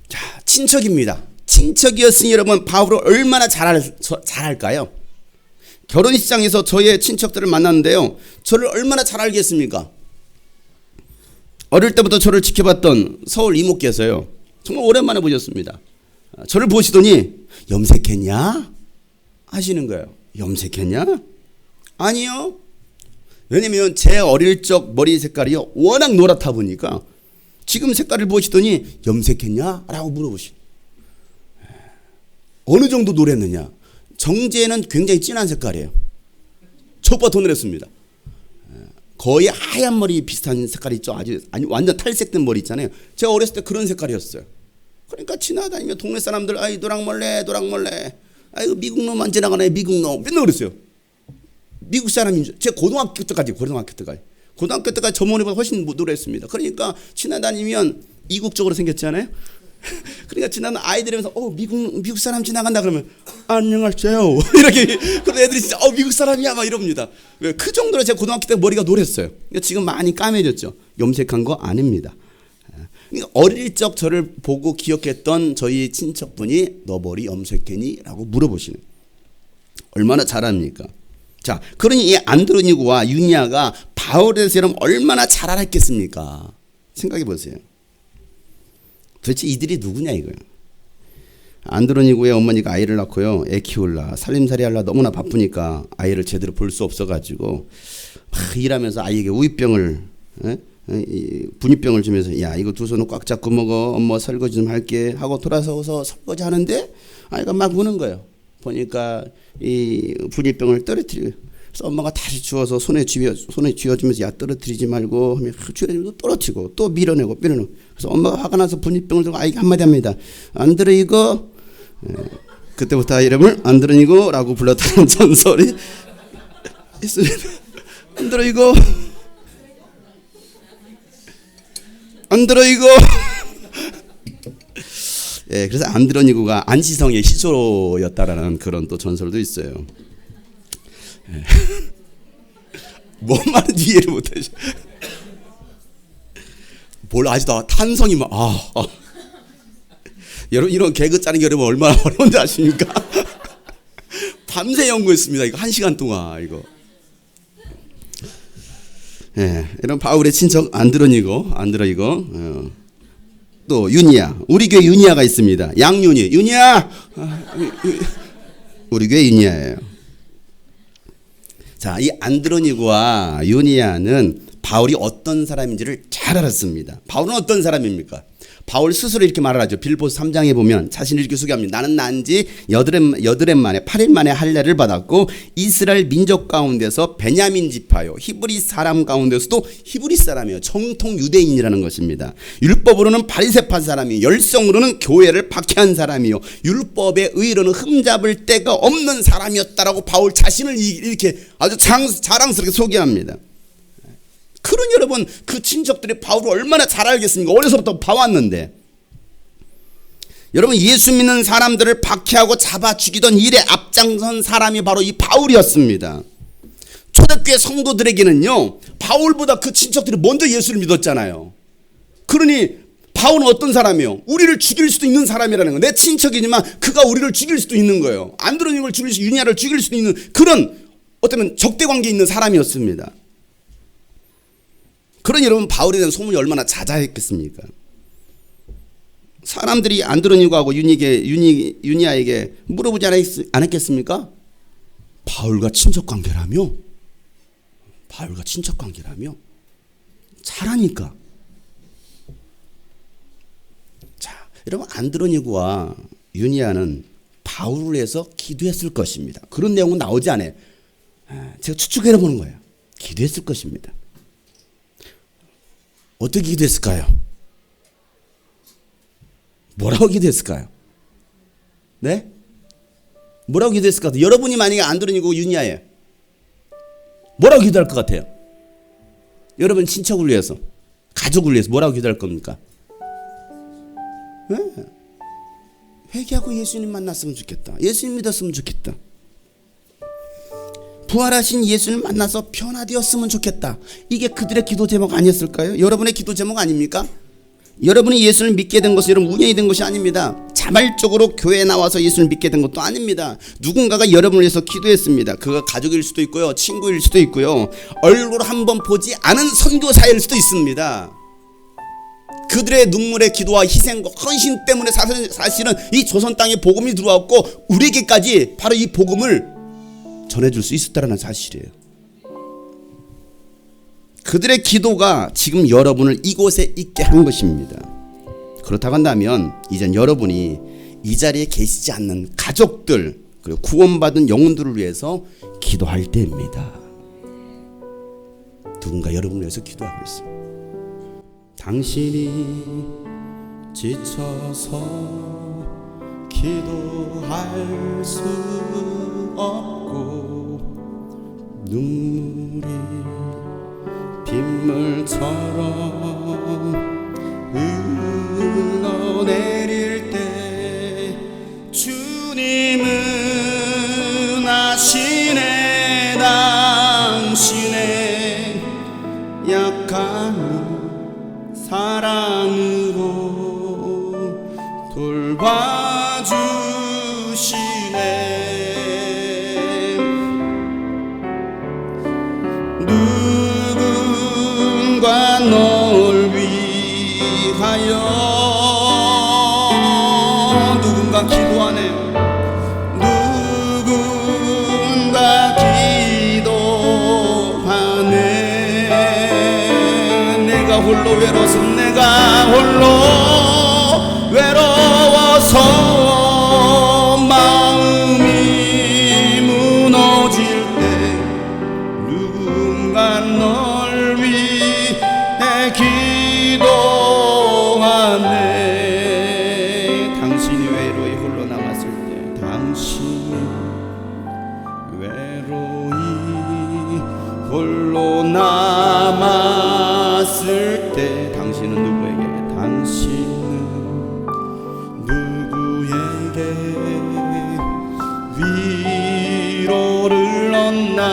자, 친척입니다. 친척이었으니 여러분 바울을 얼마나 잘할까요? 결혼식장에서 저의 친척들을 만났는데요, 저를 얼마나 잘 알겠습니까? 어릴 때부터 저를 지켜봤던 서울 이모께서요, 정말 오랜만에 보셨습니다. 저를 보시더니 염색했냐? 하시는 거예요. 염색했냐? 아니요. 왜냐면 제 어릴 적 머리 색깔이요 워낙 노랗다 보니까 지금 색깔을 보시더니 염색했냐? 라고 물어보시. 어느 정도 노랬느냐? 정제는 굉장히 진한 색깔이에요. 저보다 더 노랬습니다. 거의 하얀 머리 비슷한 색깔 있죠. 아니 완전 탈색된 머리 있잖아요. 제가 어렸을 때 그런 색깔이었어요. 그러니까 지나다니며 동네 사람들 아이 노랑멀래 아이고 미국놈만 지나가네 미국놈 맨날 그랬어요. 미국 사람인 줄. 제 고등학교 때까지 저 머리보다 훨씬 노랬습니다. 그러니까 지나다니면 이국적으로 생겼잖아요. 그러니까 지나는 아이들이면서 미국 사람 지나간다 그러면 안녕하세요 이렇게. 그런 애들이 진짜 미국 사람이야 막 이럽니다. 왜? 그 정도로 제 고등학교 때 머리가 노랬어요. 그러니까 지금 많이 까매졌죠. 염색한 거 아닙니다. 그러니까 어릴 적 저를 보고 기억했던 저희 친척분이 너 머리 염색했니? 라고 물어보시는. 얼마나 잘합니까? 자, 그러니 이 안드로니고와 유니아가 바울에 대해서 여러분 얼마나 잘 알았겠습니까? 생각해 보세요. 도대체 이들이 누구냐 이거예요. 안드로니고의 어머니가 아이를 낳고요, 애 키울라 살림살이 하려 너무나 바쁘니까 아이를 제대로 볼 수 없어가지고 막 일하면서 아이에게 우유병을 분유병을 주면서 야 이거 두 손으로 꽉 잡고 먹어, 엄마 설거지 좀 할게 하고 돌아서서 설거지 하는데 아이가 막 우는 거예요. 보니까 이 분유병을 떨어뜨려요. 그래서 엄마가 다시 주워서 손에 쥐어주면서 야 떨어뜨리지 말고 하면 쥐어주면서 떨어뜨리고 또 밀어내고. 그래서 엄마가 화가 나서 분유병을 들고 아이가 한마디 합니다. 안드로니고. 그때부터 이름을 안드로니고라고 불렀다는 전설이 있습니다. 안드로니고. 예, 그래서 안드로니고가 안시성의 시조였다라는 그런 또 전설도 있어요. 예. 뭔 말인지 이해를 못하죠. 뭘 아시다 탄성이 막 여러분 이런 개그 짜는 게 여러분 얼마나 어려운지 아십니까? 밤새 연구했습니다. 이거 1시간 동안 이거. 예, 이런 바울의 친척 안드로니고. 또 유니아, 우리 교회 유니아가 있습니다. 양윤이, 유니아, 우리 교회 유니아예요. 자, 이 안드로니고와 유니아는 바울이 어떤 사람인지를 잘 알았습니다. 바울은 어떤 사람입니까? 바울 스스로 이렇게 말을 하죠. 빌보스 3장에 보면 자신을 이렇게 소개합니다. 나는 난지 8일 만에 할례를 받았고 이스라엘 민족 가운데서 베냐민 지파요 히브리 사람 가운데서도 히브리 사람이에요. 정통 유대인이라는 것입니다. 율법으로는 바리새파 사람이에요. 열성으로는 교회를 박해한 사람이요 율법의 의로는 흠잡을 데가 없는 사람이었다라고 바울 자신을 이렇게 아주 자랑스럽게 소개합니다. 그런 여러분 그 친척들이 바울을 얼마나 잘 알겠습니까? 어려서부터 봐왔는데. 여러분 예수 믿는 사람들을 박해하고 잡아 죽이던 일에 앞장선 사람이 바로 이 바울이었습니다. 초대교회 성도들에게는요 바울보다 그 친척들이 먼저 예수를 믿었잖아요. 그러니 바울은 어떤 사람이요? 우리를 죽일 수도 있는 사람이라는 거예요. 내 친척이지만 그가 우리를 죽일 수도 있는 거예요. 안드로니를 죽일 수, 유니아를 죽일 수도 있는 그런 어쩌면 적대 관계에 있는 사람이었습니다. 그런 여러분 바울에 대한 소문이 얼마나 자자했겠습니까? 사람들이 안드로니고하고 유니아에게 물어보지 않았겠습니까? 바울과 친척 관계라며? 바울과 친척 관계라며? 잘하니까. 자, 여러분 안드로니고와 유니아는 바울을 위해서 기도했을 것입니다. 그런 내용은 나오지 않아요. 제가 추측해 보는 거예요. 기도했을 것입니다. 어떻게 기도했을까요? 뭐라고 기도했을까요? 네? 뭐라고 기도했을 것 같아요? 여러분이 만약에 안드로니고 유니아예요. 뭐라고 기도할 것 같아요? 여러분 친척을 위해서, 가족을 위해서 뭐라고 기도할 겁니까? 네. 회개하고 예수님 만났으면 좋겠다. 예수님 믿었으면 좋겠다. 부활하신 예수님 만나서 변화되었으면 좋겠다. 이게 그들의 기도 제목 아니었을까요? 여러분의 기도 제목 아닙니까? 여러분이 예수를 믿게 된 것은 여러분 운명이 된 것이 아닙니다. 자발적으로 교회에 나와서 예수를 믿게 된 것도 아닙니다. 누군가가 여러분을 위해서 기도했습니다. 그가 가족일 수도 있고요, 친구일 수도 있고요, 얼굴 한번 보지 않은 선교사일 수도 있습니다. 그들의 눈물의 기도와 희생과 헌신 때문에 사실은 이 조선 땅에 복음이 들어왔고 우리에게까지 바로 이 복음을 전해줄 수 있었다는 사실이에요. 그들의 기도가 지금 여러분을 이곳에 있게 한 것입니다. 그렇다고 한다면 이젠 여러분이 이 자리에 계시지 않는 가족들 그리고 구원받은 영혼들을 위해서 기도할 때입니다. 누군가 여러분을 위해서 기도하고 있습니다. 당신이 지쳐서 기도할 수 없고 눈물이 빗물처럼 흘러내릴 때 주님은 아시네. 당신의 약한 사랑으로 돌봐주시네. 누군가 널 위하여 누군가 기도하네요. 누군가 기도하네. 내가 홀로 외로워서 마음이 무너질 때 누군가 널 위해 기도하네. 당신이 외로이 홀로 남았을 때 당신이 외로이 홀로 남았을 때 당신은 누구에게? 당신은 누구에게 위로를 얻나?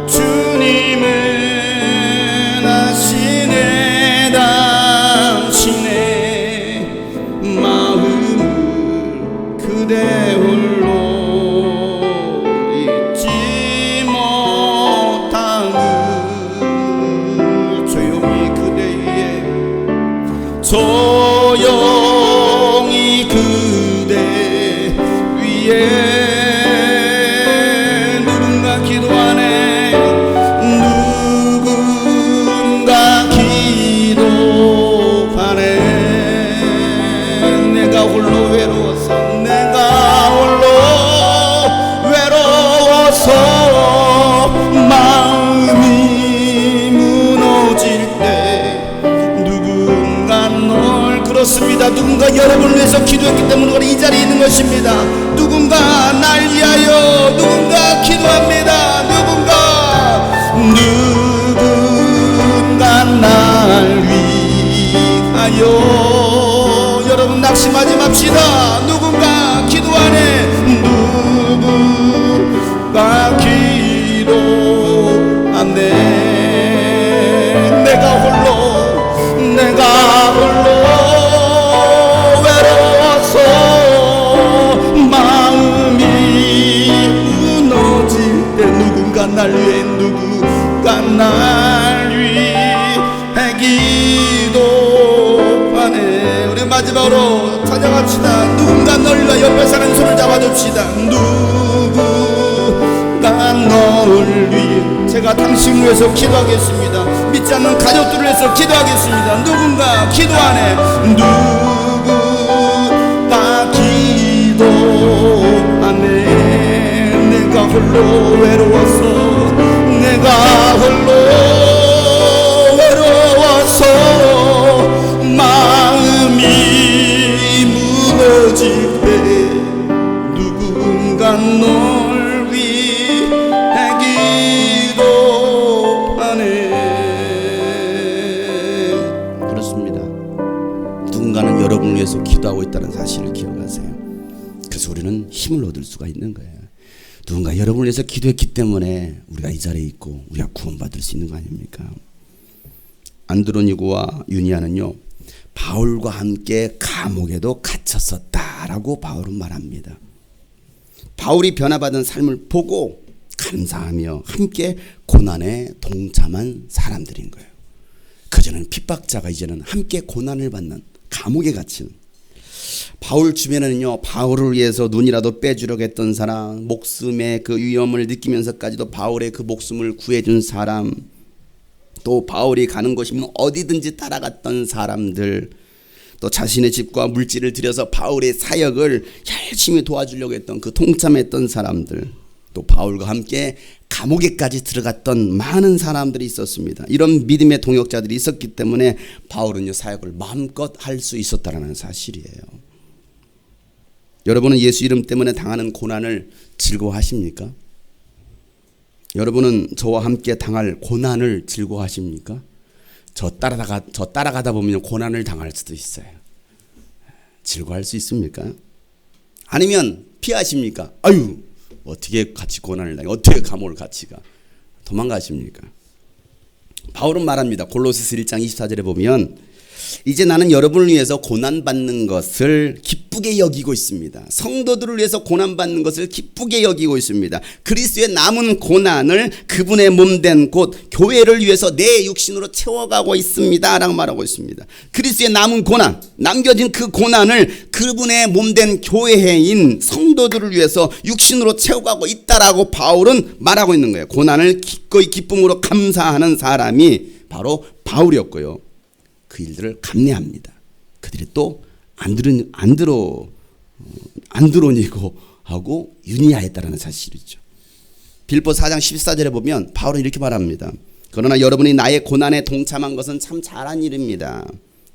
주님은 아시네. 당신의 마음을 그대 홀로 잊지 못함을 조용히 그대 위에 누군가 기도하네. 누군가 기도하네. 내가 홀로 외로워서 마음이 무너질 때 누군가 널 그렇습니다. 누군가 여러분을 위해서 기도했기 때문에 우리 이 자리에 있는 것입니다. 누군가 날 위하여 누군가 기도합니다. 누군가 날 위하여. 여러분 낙심하지 맙시다. 누군가 기도하네. 누군가 기도하네. 내가 홀로 날 위해 누구가 날 위해 기도하네. 우리 마지막으로 찬양합시다. 누군가 널 위해 옆에 사는 손을 잡아줍시다. 누구가 널 위해 제가 당신을 위해서 기도하겠습니다. 믿지 않는 가족들을 위해서 기도하겠습니다. 누군가 기도하네. 누구가 기도하네. 내가 홀로 외로워서 내가 홀로 외로워서 마음이 무너질 때 누군가 널 위해 기도하네. 그렇습니다. 누군가는 여러분을 위해서 기도하고 있다는 사실을 기억하세요. 그래서 우리는 힘을 얻을 수가 있는 거예요. 누군가 여러분을 위해서 기도했기 때문에 우리가 이 자리에 있고 우리가 구원받을 수 있는 거 아닙니까? 안드로니고와 유니아는요, 바울과 함께 감옥에도 갇혔었다라고 바울은 말합니다. 바울이 변화받은 삶을 보고 감사하며 함께 고난에 동참한 사람들인 거예요. 그전에는 핍박자가 이제는 함께 고난을 받는, 감옥에 갇힌. 바울 주변에는요, 바울을 위해서 눈이라도 빼주려고 했던 사람, 목숨의 그 위험을 느끼면서까지도 바울의 그 목숨을 구해준 사람, 또 바울이 가는 곳이면 어디든지 따라갔던 사람들, 또 자신의 집과 물질을 들여서 바울의 사역을 열심히 도와주려고 했던 그 동참했던 사람들, 또 바울과 함께 감옥에까지 들어갔던 많은 사람들이 있었습니다. 이런 믿음의 동역자들이 있었기 때문에 바울은요, 사역을 마음껏 할 수 있었다는 사실이에요. 여러분은 예수 이름 때문에 당하는 고난을 즐거워하십니까? 여러분은 저와 함께 당할 고난을 즐거워하십니까? 저 따라가다 보면 고난을 당할 수도 있어요. 즐거워할 수 있습니까? 아니면 피하십니까? 아유, 어떻게 같이 고난을 당해? 어떻게 감옥을 같이 가? 도망가십니까? 바울은 말합니다. 골로새서 1장 24절에 보면 이제 나는 여러분을 위해서 고난받는 것을 기쁘게 여기고 있습니다. 성도들을 위해서 고난받는 것을 기쁘게 여기고 있습니다. 그리스도의 남은 고난을 그분의 몸된 곧 교회를 위해서 내 육신으로 채워가고 있습니다 라고 말하고 있습니다. 그리스도의 남은 고난, 남겨진 그 고난을 그분의 몸된 교회인 성도들을 위해서 육신으로 채워가고 있다라고 바울은 말하고 있는 거예요. 고난을 기꺼이 기쁨으로 감사하는 사람이 바로 바울이었고요. 그 일들을 감내합니다. 그들이 또 안드로니고 하고 유니아했다라는 사실이죠. 빌립보 4장 14절에 보면 바울은 이렇게 말합니다. 그러나 여러분이 나의 고난에 동참한 것은 참 잘한 일입니다.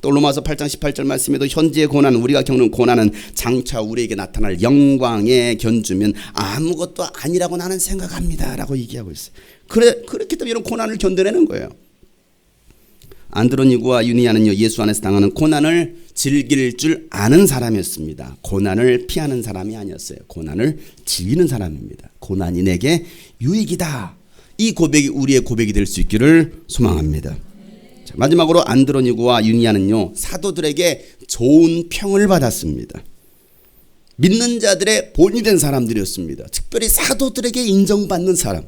또 로마서 8장 18절 말씀에도 현재의 고난, 우리가 겪는 고난은 장차 우리에게 나타날 영광에 견주면 아무것도 아니라고 나는 생각합니다 라고 얘기하고 있어요. 그렇기 때문에 이런 고난을 견뎌내는 거예요. 안드로니고와 유니아는요, 예수 안에서 당하는 고난을 즐길 줄 아는 사람이었습니다. 고난을 피하는 사람이 아니었어요. 고난을 즐기는 사람입니다. 고난이 내게 유익이다. 이 고백이 우리의 고백이 될 수 있기를 소망합니다. 자, 마지막으로 안드로니고와 유니아는요, 사도들에게 좋은 평을 받았습니다. 믿는 자들의 본이 된 사람들이었습니다. 특별히 사도들에게 인정받는 사람.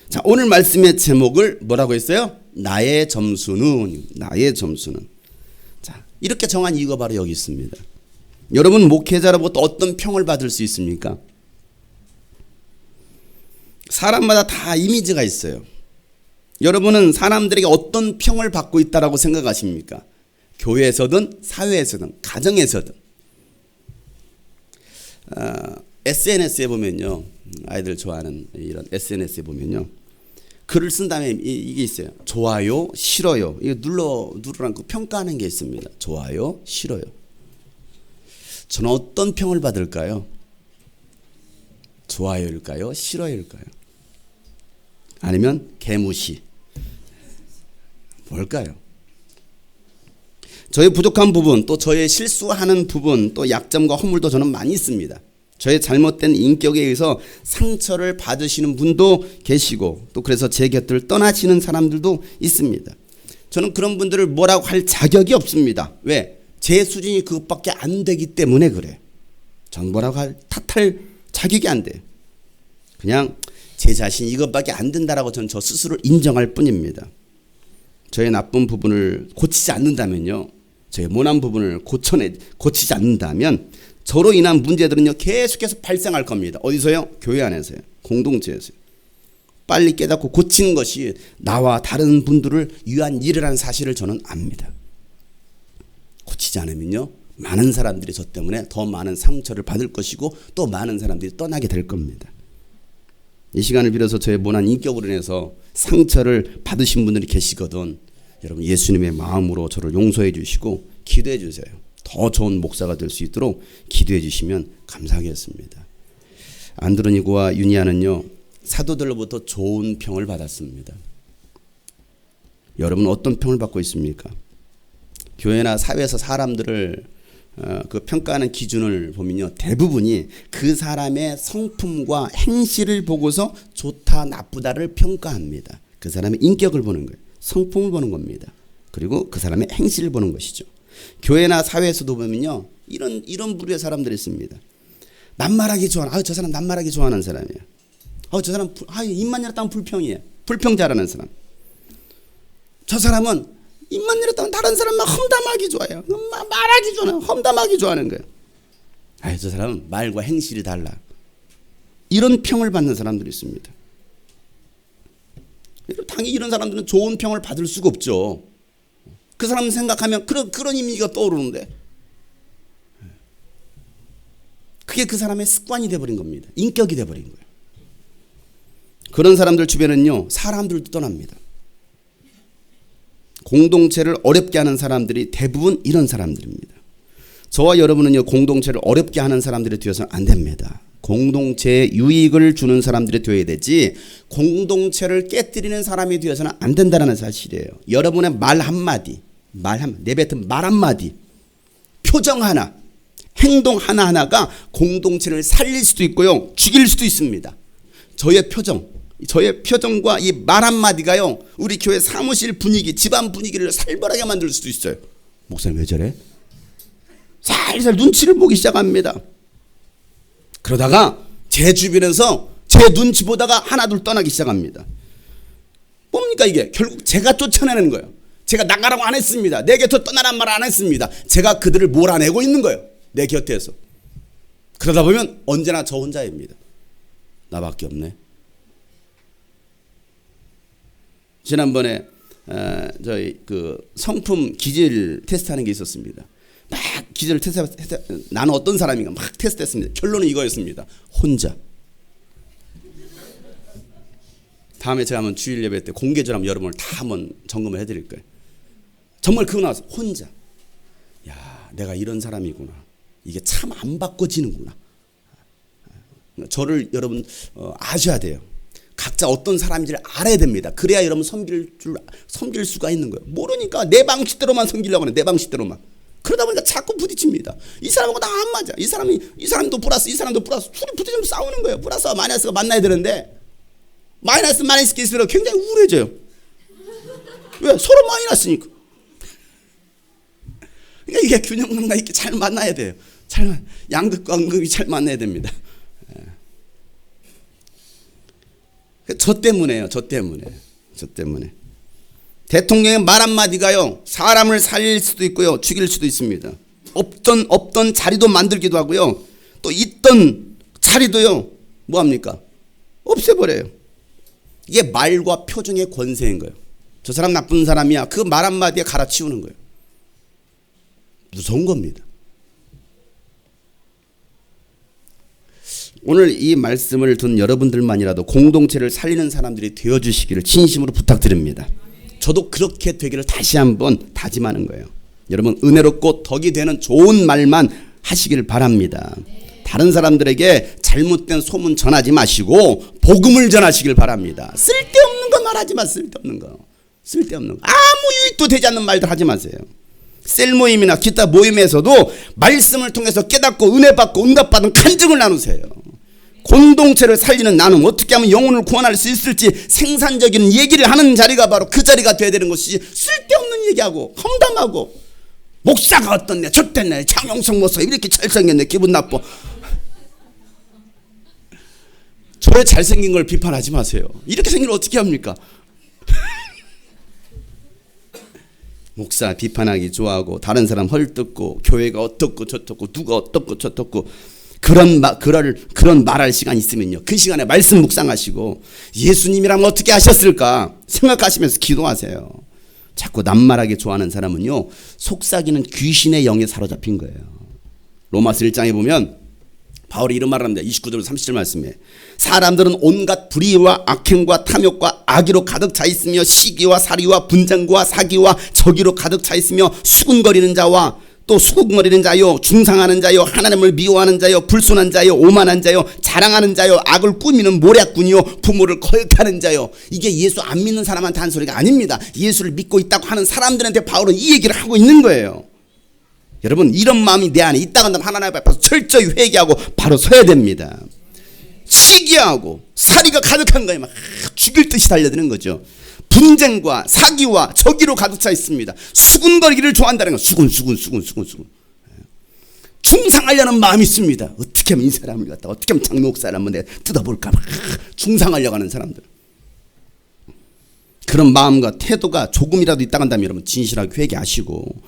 자, 오늘 말씀의 제목을 뭐라고 했어요? 나의 점수는. 자, 이렇게 정한 이유가 바로 여기 있습니다. 여러분, 목회자로부터 어떤 평을 받을 수 있습니까? 사람마다 다 이미지가 있어요. 여러분은 사람들에게 어떤 평을 받고 있다라고 생각하십니까? 교회에서든 사회에서든 가정에서든. SNS에 보면요, 아이들 좋아하는 이런 SNS에 보면요, 글을 쓴 다음에 이게 있어요. 좋아요, 싫어요. 이거 누르라는 거 평가하는 게 있습니다. 좋아요, 싫어요. 저는 어떤 평을 받을까요? 좋아요일까요? 싫어요일까요? 아니면 개무시? 뭘까요? 저의 부족한 부분, 또 저의 실수하는 부분, 또 약점과 허물도 저는 많이 있습니다. 저의 잘못된 인격에 의해서 상처를 받으시는 분도 계시고, 또 그래서 제 곁을 떠나시는 사람들도 있습니다. 저는 그런 분들을 뭐라고 할 자격이 없습니다. 왜? 제 수준이 그것밖에 안 되기 때문에 그래. 전 뭐라고 탓할 자격이 안 돼. 그냥 제 자신이 이것밖에 안 된다라고 저는 저 스스로를 인정할 뿐입니다. 저의 나쁜 부분을 고치지 않는다면요, 저의 모난 부분을 고치지 않는다면 저로 인한 문제들은요 계속해서 발생할 겁니다. 어디서요? 교회 안에서요. 공동체에서요. 빨리 깨닫고 고치는 것이 나와 다른 분들을 위한 일이라는 사실을 저는 압니다. 고치지 않으면요 많은 사람들이 저 때문에 더 많은 상처를 받을 것이고 또 많은 사람들이 떠나게 될 겁니다. 이 시간을 빌어서 저의 모난 인격으로 인해서 상처를 받으신 분들이 계시거든 여러분 예수님의 마음으로 저를 용서해 주시고 기도해 주세요. 더 좋은 목사가 될 수 있도록 기도해 주시면 감사하겠습니다. 안드로니고와 유니아는요 사도들로부터 좋은 평을 받았습니다. 여러분 어떤 평을 받고 있습니까? 교회나 사회에서 사람들을 그 평가하는 기준을 보면요 대부분이 그 사람의 성품과 행실을 보고서 좋다 나쁘다를 평가합니다. 그 사람의 인격을 보는 거예요. 성품을 보는 겁니다. 그리고 그 사람의 행실을 보는 것이죠. 교회나 사회에서도 보면요 이런 부류의 사람들이 있습니다. 낱말하기 좋아하는 저 사람 낱말하기 좋아하는 사람이에요. 저 사람 입만 열었다면 불평이에요. 불평 잘하는 사람. 저 사람은 입만 열었다면 다른 사람만 험담하기 좋아해요. 말하기 좋아해요. 험담하기 좋아하는 거예요. 저 사람은 말과 행실이 달라. 이런 평을 받는 사람들이 있습니다. 당연히 이런 사람들은 좋은 평을 받을 수가 없죠. 그 사람 생각하면 그런 이미지가 떠오르는데 그게 그 사람의 습관이 돼버린 겁니다. 인격이 돼버린 거예요. 그런 사람들 주변은요 사람들도 떠납니다. 공동체를 어렵게 하는 사람들이 대부분 이런 사람들입니다. 저와 여러분은요 공동체를 어렵게 하는 사람들이 되어서는 안 됩니다. 공동체에 유익을 주는 사람들이 되어야 되지 공동체를 깨뜨리는 사람이 되어서는 안 된다는 사실이에요. 여러분의 말 한마디 내뱉은 말 한마디 표정 하나 행동 하나하나가 공동체를 살릴 수도 있고요 죽일 수도 있습니다. 저의 표정과 이 말 한마디가요 우리 교회 사무실 분위기 집안 분위기를 살벌하게 만들 수도 있어요. 목사님 왜 저래? 살살 눈치를 보기 시작합니다. 그러다가 제 주변에서 제 눈치 보다가 하나둘 떠나기 시작합니다. 뭡니까 이게? 결국 제가 쫓아내는 거예요. 제가 나가라고 안 했습니다. 내 곁을 떠나란 말 안 했습니다. 제가 그들을 몰아내고 있는 거예요. 내 곁에서. 그러다 보면 언제나 저 혼자입니다. 나밖에 없네. 지난번에 저희 그 성품 기질 테스트하는 게 있었습니다. 막 기질을 나는 어떤 사람인가 막 테스트했습니다. 결론은 이거였습니다. 혼자. 다음에 제가 한번 주일 예배 때 공개적으로 한번 여러분을 다 한번 점검을 해드릴 거예요. 정말 그거 나와서 혼자. 야, 내가 이런 사람이구나. 이게 참 안 바꿔지는구나. 저를 여러분 아셔야 돼요. 각자 어떤 사람인지를 알아야 됩니다. 그래야 여러분 섬길 수가 있는 거예요. 모르니까 내 방식대로만 섬기려고 하는 내 방식대로만. 그러다 보니까 자꾸 부딪힙니다. 이 사람하고 나 안 맞아. 이 사람도 플러스 이 사람도 플러스 둘이 부딪히면 싸우는 거예요. 플러스와 마이너스가 만나야 되는데 마이너스 계시면 굉장히 우울해져요. 왜? 서로 마이너스니까. 그러니까 이게 균형감각 있게 잘 만나야 돼요. 양극과 음극이 잘 만나야 됩니다. 저 때문에요. 저 때문에. 대통령의 말 한마디가요 사람을 살릴 수도 있고요 죽일 수도 있습니다. 없던 자리도 만들기도 하고요 또 있던 자리도요 뭐합니까? 없애버려요. 이게 말과 표정의 권세인 거예요. 저 사람 나쁜 사람이야. 그 말 한마디에 갈아치우는 거예요. 무서운 겁니다. 오늘 이 말씀을 든 여러분들만이라도 공동체를 살리는 사람들이 되어주시기를 진심으로 부탁드립니다. 저도 그렇게 되기를 다시 한번 다짐하는 거예요. 여러분 은혜롭고 덕이 되는 좋은 말만 하시길 바랍니다. 다른 사람들에게 잘못된 소문 전하지 마시고 복음을 전하시길 바랍니다. 쓸데없는 거 말하지 마세요. 쓸데없는 거. 아무 유익도 되지 않는 말들 하지 마세요. 셀 모임이나 기타 모임에서도 말씀을 통해서 깨닫고 은혜 받고 응답받은 간증을 나누세요. 공동체를 살리는 나눔, 어떻게 하면 영혼을 구원할 수 있을지 생산적인 얘기를 하는 자리가 바로 그 자리가 돼야 되는 것이지 쓸데없는 얘기하고 험담하고 목사가 어떻네 좋댔네 장용석 목사 이렇게 잘생겼네 기분 나빠. 왜 잘생긴 걸 비판하지 마세요. 이렇게 생기면 어떻게 합니까? 목사 비판하기 좋아하고 다른 사람 헐뜯고 교회가 어떻고 저떻고 누가 어떻고 저떻고 그런 말할 시간 있으면요, 그 시간에 말씀 묵상하시고 예수님이라면 어떻게 하셨을까 생각하시면서 기도하세요. 자꾸 남말하기 좋아하는 사람은요, 속삭이는 귀신의 영에 사로잡힌 거예요. 로마서 1장에 보면 바울이 이런 말을 합니다. 29절 30절 말씀에 사람들은 온갖 불의와 악행과 탐욕과 악의로 가득 차 있으며 시기와 살이와 분쟁과 사기와 적의로 가득 차 있으며 수군거리는 자와 또 수군거리는 자요, 중상하는 자요, 하나님을 미워하는 자요, 불순한 자요, 오만한 자요, 자랑하는 자요, 악을 꾸미는 모략꾼이요, 부모를 거역하는 자요. 이게 예수 안 믿는 사람한테 한 소리가 아닙니다. 예수를 믿고 있다고 하는 사람들한테 바울은 이 얘기를 하고 있는 거예요. 여러분, 이런 마음이 내 안에 있다고 한다면 하나님 앞에서 철저히 회개하고 바로 서야 됩니다. 시기하고 살이가 가득한 거예요. 막 죽일 듯이 달려드는 거죠. 분쟁과 사기와 적의로 가득 차 있습니다. 수군거리기를 좋아한다는 거. 수군. 중상하려는 마음이 있습니다. 어떻게 하면 이 사람을 갖다, 어떻게 하면 장로 목사를 한번 내가 뜯어볼까. 막 중상하려고 하는 사람들. 그런 마음과 태도가 조금이라도 있다고 한다면 여러분 진실하게 회개하시고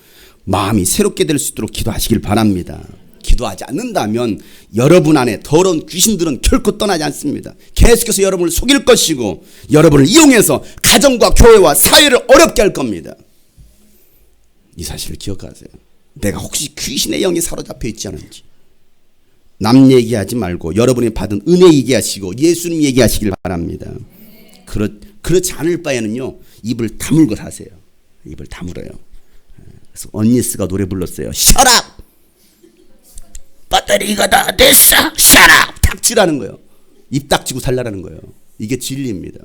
마음이 새롭게 될 수 있도록 기도하시길 바랍니다. 기도하지 않는다면 여러분 안에 더러운 귀신들은 결코 떠나지 않습니다. 계속해서 여러분을 속일 것이고 여러분을 이용해서 가정과 교회와 사회를 어렵게 할 겁니다. 이 사실을 기억하세요. 내가 혹시 귀신의 영에 사로잡혀 있지 않은지. 남 얘기하지 말고 여러분이 받은 은혜 얘기하시고 예수님 얘기하시길 바랍니다. 그렇지 않을 바에는요, 입을 다물고 하세요. 입을 다물어요. 그래서 언니스가 노래 불렀어요. Shut up! 배터리가 다 됐어. Shut up! 닥치라는 거예요. 입 닥치고 살라라는 거예요. 이게 진리입니다.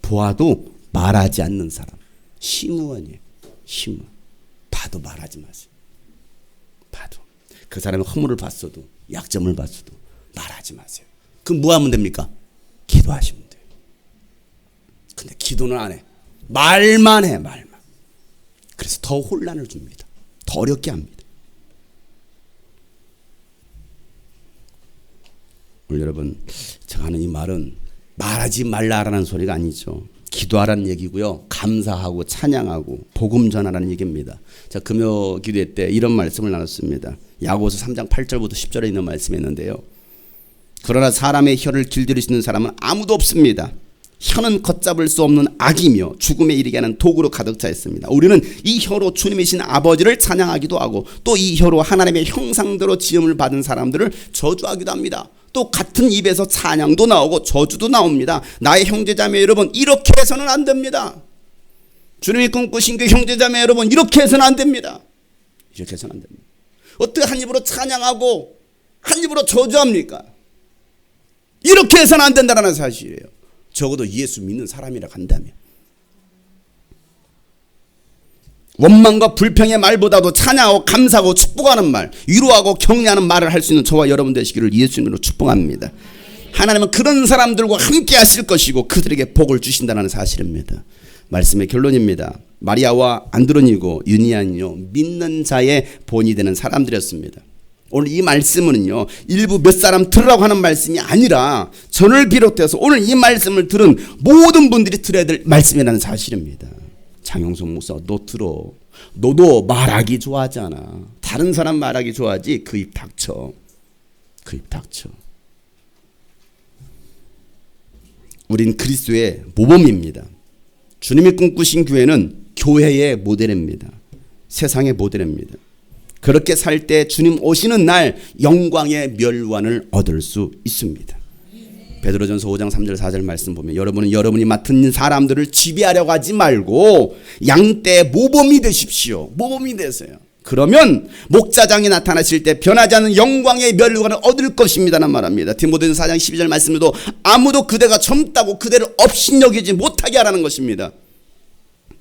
보아도 말하지 않는 사람. 심우원이에요. 심우원. 봐도 말하지 마세요. 봐도. 그 사람이 허물을 봤어도 약점을 봤어도 말하지 마세요. 그럼 뭐 하면 됩니까? 기도하시면 돼요. 근데 기도는 안 해. 말만 해. 말만. 그래서 더 혼란을 줍니다. 더 어렵게 합니다. 오늘 여러분, 제가 하는 이 말은 말하지 말라라는 소리가 아니죠. 기도하라는 얘기고요. 감사하고 찬양하고 복음 전하라는 얘기입니다. 자, 금요 기도회 때 이런 말씀을 나눴습니다. 야고보서 3장 8절부터 10절에 있는 말씀이었는데요. 그러나 사람의 혀를 길들일 수 있는 사람은 아무도 없습니다. 혀는 걷잡을 수 없는 악이며 죽음에 이르게 하는 도구로 가득 차 있습니다. 우리는 이 혀로 주님이신 아버지를 찬양하기도 하고 또 이 혀로 하나님의 형상대로 지음을 받은 사람들을 저주하기도 합니다. 또 같은 입에서 찬양도 나오고 저주도 나옵니다. 나의 형제자매 여러분, 이렇게 해서는 안 됩니다. 주님이 꿈꾸신 그 형제자매 여러분, 이렇게 해서는 안 됩니다. 이렇게 해서는 안 됩니다. 어떻게 한 입으로 찬양하고 한 입으로 저주합니까? 이렇게 해서는 안 된다는 사실이에요. 적어도 예수 믿는 사람이라 한다면. 원망과 불평의 말보다도 찬양하고 감사하고 축복하는 말, 위로하고 격려하는 말을 할 수 있는 저와 여러분 되시기를 예수님으로 축복합니다. 하나님은 그런 사람들과 함께 하실 것이고 그들에게 복을 주신다는 사실입니다. 말씀의 결론입니다. 마리아와 안드로니고 유니안이요, 믿는 자의 본이 되는 사람들이었습니다. 오늘 이 말씀은요, 일부 몇 사람 들으라고 하는 말씀이 아니라 저를 비롯해서 오늘 이 말씀을 들은 모든 분들이 들어야 될 말씀이라는 사실입니다. 장영석 목사, 너 들어. 너도 말하기 좋아하잖아. 다른 사람 말하기 좋아하지. 그 입 닥쳐. 그 입 닥쳐. 우린 그리스도의 모범입니다. 주님이 꿈꾸신 교회는 교회의 모델입니다. 세상의 모델입니다. 그렇게 살 때 주님 오시는 날 영광의 멸관을 얻을 수 있습니다. 베드로전서 5장 3절 4절 말씀 보면 여러분은 여러분이 맡은 사람들을 지배하려고 하지 말고 양떼의 모범이 되십시오. 모범이 되세요. 그러면 목자장이 나타나실 때 변하지 않는 영광의 멸관을 얻을 것입니다는 말합니다. 디모데전서 4장 12절 말씀에도 아무도 그대가 젊다고 그대를 업신여기지 못하게 하라는 것입니다.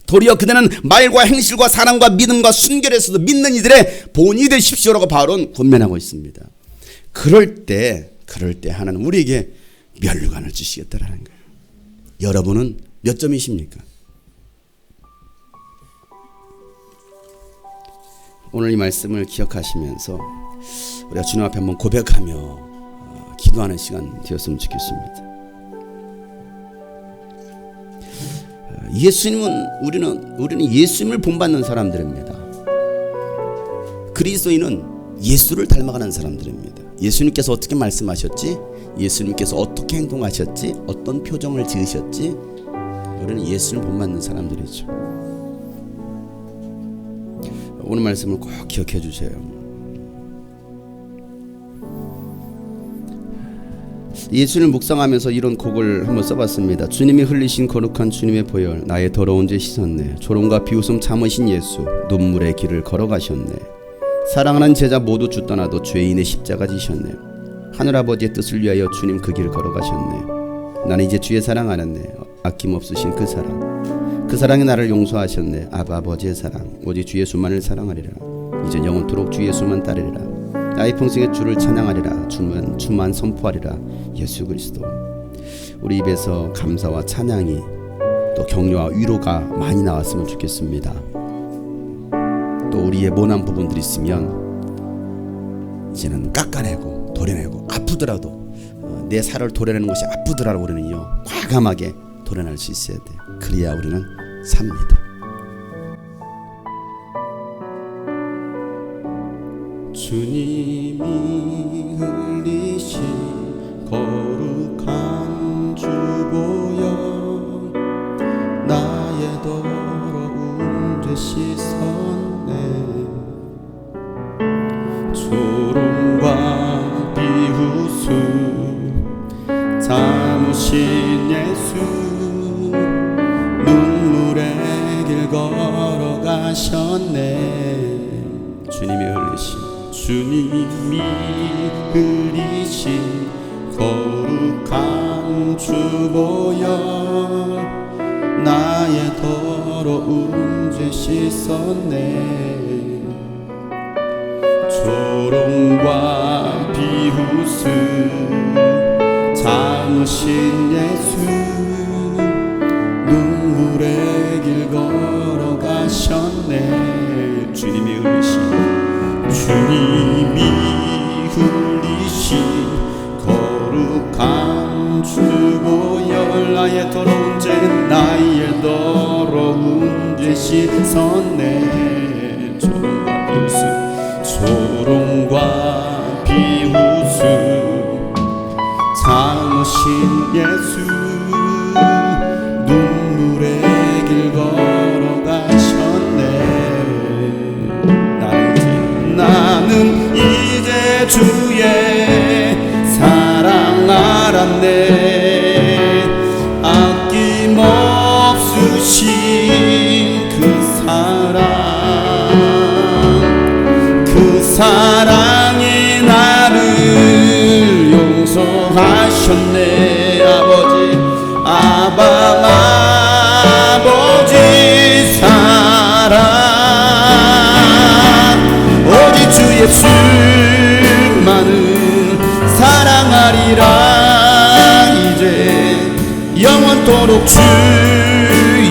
도리어 그대는 말과 행실과 사랑과 믿음과 순결에서도 믿는 이들의 본이 되십시오라고 바울은 권면하고 있습니다. 그럴 때 하나님 우리에게 멸관을 주시겠다라는 거예요. 여러분은 몇 점이십니까? 오늘 이 말씀을 기억하시면서 우리가 주님 앞에 한번 고백하며 기도하는 시간 되었으면 좋겠습니다. 우리는 예수님을 본받는 사람들입니다. 그리스도인은 예수를 닮아가는 사람들입니다. 예수님께서 어떻게 말씀하셨지? 예수님께서 어떻게 행동하셨지? 어떤 표정을 지으셨지? 우리는 예수를 본받는 사람들이죠. 오늘 말씀을 꼭 기억해 주세요. 예수를 묵상하면서 이런 곡을 한번 써봤습니다. 주님이 흘리신 거룩한 주님의 보혈, 나의 더러운 죄 씻었네. 조롱과 비웃음 참으신 예수, 눈물의 길을 걸어가셨네. 사랑하는 제자 모두 주 떠나도 죄인의 십자가 지셨네. 하늘아버지의 뜻을 위하여 주님 그 길을 걸어가셨네. 나는 이제 주의 사랑 알았네. 아낌없으신 그 사랑, 그 사랑이 나를 용서하셨네. 아버지의 사랑, 오직 주 예수만을 사랑하리라. 이제 영원토록 주 예수만 따르리라. 나의 평생에 주를 찬양하리라. 주만 선포하리라. 예수 그리스도. 우리 입에서 감사와 찬양이 또 격려와 위로가 많이 나왔으면 좋겠습니다. 또 우리의 모난 부분들이 있으면 이제는 깎아내고 도려내고, 아프더라도 내 살을 도려내는 것이 아프더라도 우리는요 과감하게 도려낼 수 있어야 돼요. 그래야 우리는 삽니다. 주님이 흘리신 거룩한 주 보혈, 나의 더러운 죄 씻었네. 조롱과 비웃음 참으신 예수, 눈물의 길 걸어가셨네. 주님이 흘리신 거룩한 주 보혈, 나의 더러운 죄 씻었네. 조롱과 비웃음 참으신 예수, 눈물의 길 걸어가셨네. 주님이 흘리신 거룩한 주 보혈, 나의 더러운 죄 씻었네. 조롱과 비웃음 참으신 예수, 눈물의 길 걸어가셨네. 나는 이제 주의 사랑 알았네. 아낌없으신 그 사랑이 나를 용서하셨네. 아버지 사랑, 오직 주 예수만을 사랑하리라. 이제 영원토록 주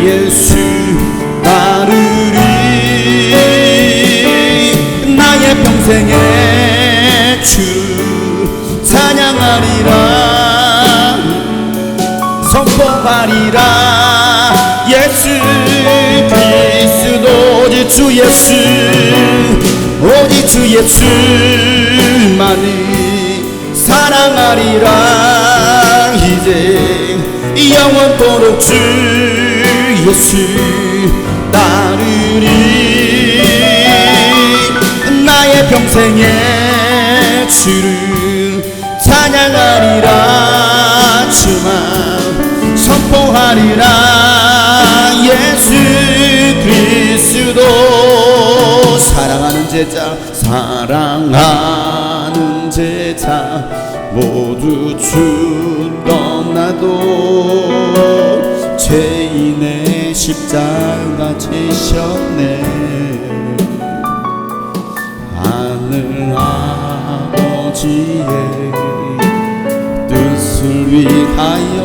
예수 따르리. 나의 평생에 주 찬양하리라. 선포하리라. 예수 그리스도, 오직 주 예수, 오직 주 예수만을 사랑하리라. 이제 영원토록 주 예수 따르리. 나의 평생에 주를 찬양하리라. 주만 선포하리라. 예수 그리스도. 사랑하는 제자 모두 주 떠나도 죄인의 십자가 지셨네. 하늘 아버지의 뜻을 위하여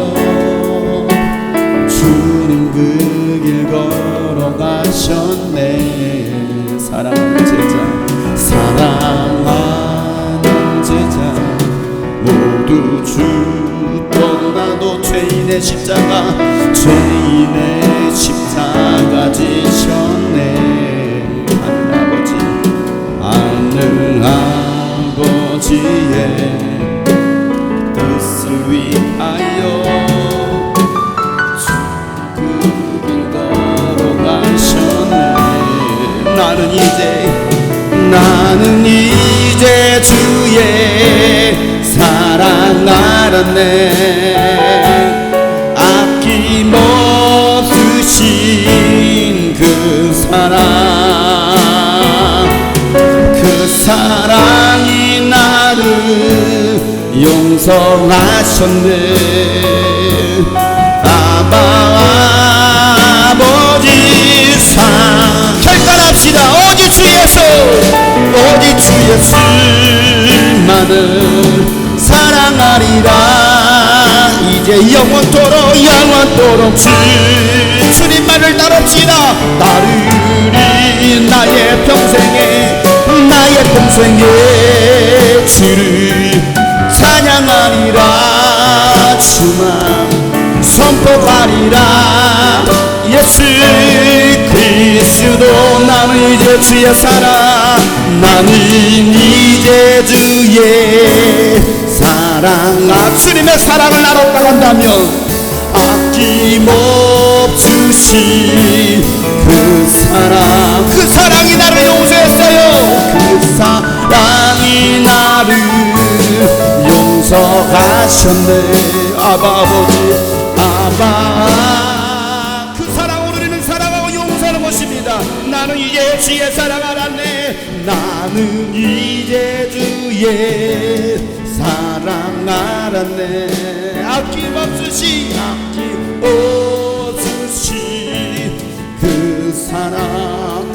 주는 그 길 걸어가셨네. 사랑하는 제자 모두 주 떠나도 죄인의 십자가 지셨네. 하늘 아버지의 뜻을 위하여 그 길 걸어가셨네. 나는 이제 주의 사랑 알았네. 아낌없으신 그 사랑이 나를 용서하셨네. 아버지 결단합시다. 오직 주 예수만을 사랑하리라. 이제 영원토록 주님만을 따릅시다. 따르리 나의 평생에 주를 찬양하리라. 주만 선포하리라. 예수 그리스도 나는 이제 주의 사랑. 나는 이제 주의 사랑. 주님의 사랑을 나눴다간다면 아낌없으신 그 사랑이 나를 용서했어요. 그 사랑이 나를 용서하셨네. 아버지 그 사랑으로 우리는 사랑하고 용서하는 것입니다. 나는 이제 주의 사랑 알았네. 나는 이제 주의 사랑 알았네. 아낌없으신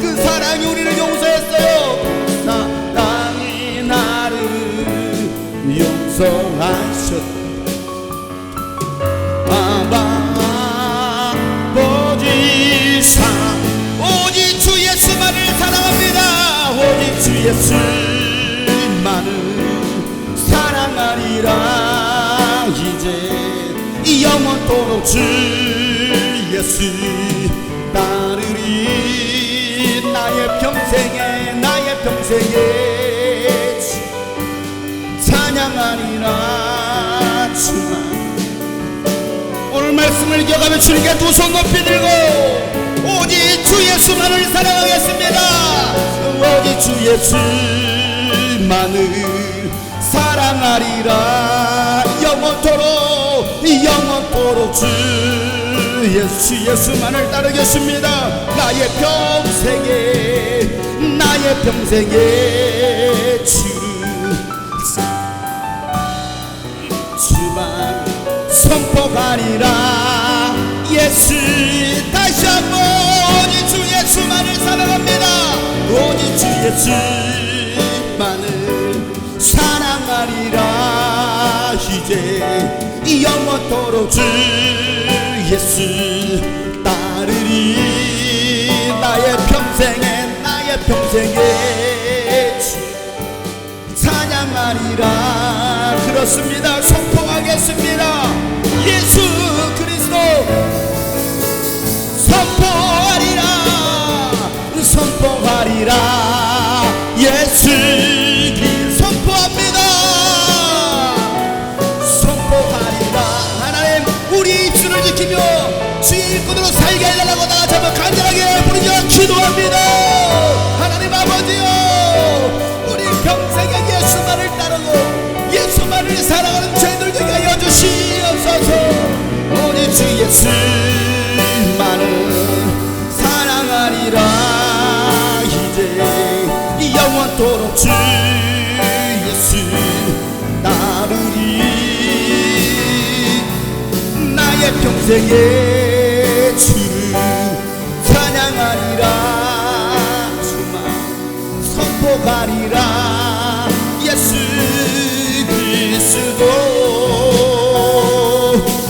그 사랑이 우리를 용서했어요. 사랑이 나를 용서하셨다. 아버지 오직 주 예수만을 사랑합니다. 오직 주 예수만을 사랑하리라. 이제 영원토록 주 예수 따르리. 나의 평생에 찬양하리라. 주만 오늘 말씀을 기억하며 주님께 두 손 높이 들고 오직 주 예수만을 사랑하겠습니다. 오직 주 예수만을 사랑하리라. 영원토록 주 예수만을 따르겠습니다. 나의 평생에 주만 선포하리라. 예수 다시 한번 오직 주 예수만을 사랑합니다. 오직 주 예수만을 사랑하리라. 이제 영원토록 주 예수 따르리. 나의 평생에 찬양하리라. 그렇습니다. 선포하겠습니다. 예수 그리스도 선포하리라. 예수 선포합니다. 하나님 우리 입술을 지키며 주의 일꾼으로 살게 해달라고 나같이 한번 간절하게 부르짖어 기도합니다. 하나님 아버지요, 우리 평생에 예수만을 따르고 예수만을 사랑하는 저희들 되게 하여 주시옵소서. 오직 주 예수만을 사랑하리라. 이제 영원토록 주 예수 따르리. 나의 평생에 주를 찬양하리라. 주만 선포하리라. 예수 그리스도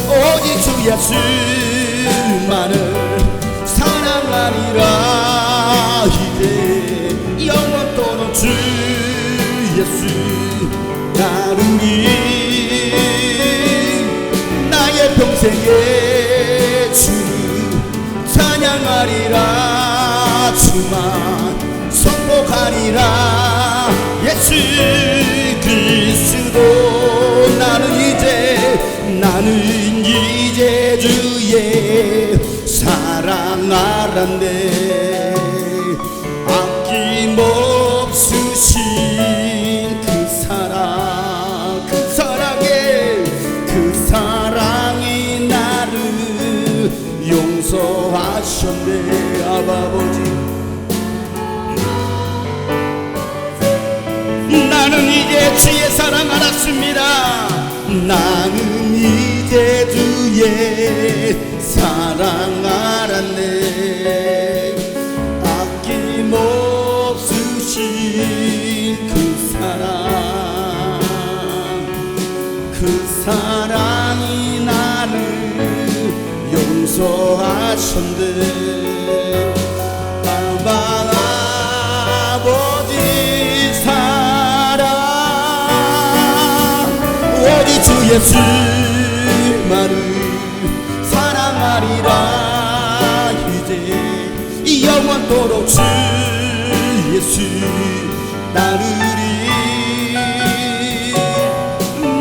오직 주 예수만을 사랑하리라. 이제 영원토록 주 예수 따르리. 평생에 주를 찬양하리라. 주만 선포하리라. 예수 그리스도 나는 이제 주의 사랑 알았네. 아낌없으신 그 사랑이 나를 용서하셨네. 아버지 나는 이제 주의 사랑 알았습니다. 나는 이제 주의 사랑 알았네. 아낌없으신 그 사랑이 나를 용서하셨네. 아버지 사랑 오직 주 예수만을 사랑하리라. 이제 영원토록 주 예수 따르리.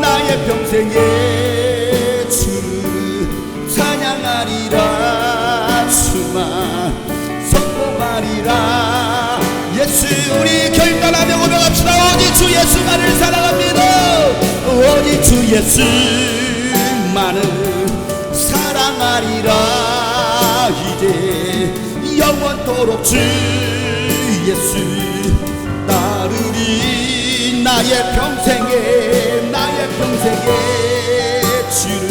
나의 평생에 주를 찬양하리라. 주만 선포하리라. 예수 우리 결단하며 고백합시다. 오직 주 예수만을 사랑합니다. 오직 주 예수만을 사랑하리라. 이제 영원토록 주 예수 따르리. 나의 평생에 주를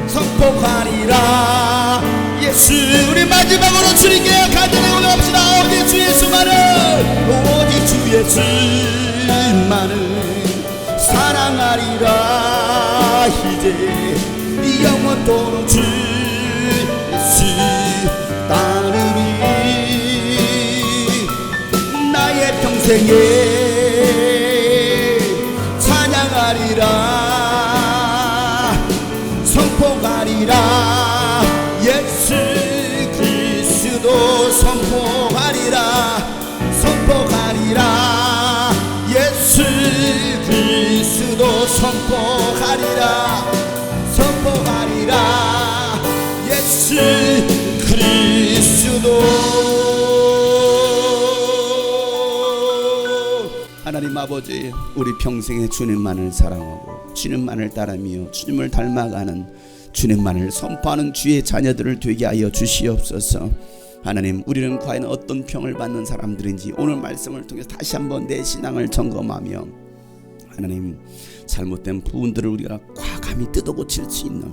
선포하리라. 예수 우리 마지막으로 주님께 간절히 고백합시다. 오직 주 예수만을 사랑하리라. 이제 영원토록 주 예수 따르리. 나의 평생에 찬양하리라. 선포하리라. 예수 그리스도 선포하리라. 예수 그리스도 선포하리라. 예수 그리스도. 하나님 아버지 우리 평생에 주님만을 사랑하고 주님만을 따르며 주님을 닮아가는 주님만을 선포하는 주의 자녀들을 되게 하여 주시옵소서. 하나님 우리는 과연 어떤 평을 받는 사람들인지 오늘 말씀을 통해서 다시 한번 내 신앙을 점검하며 하나님 잘못된 부분들을 우리가 과감히 뜯어고칠 수 있는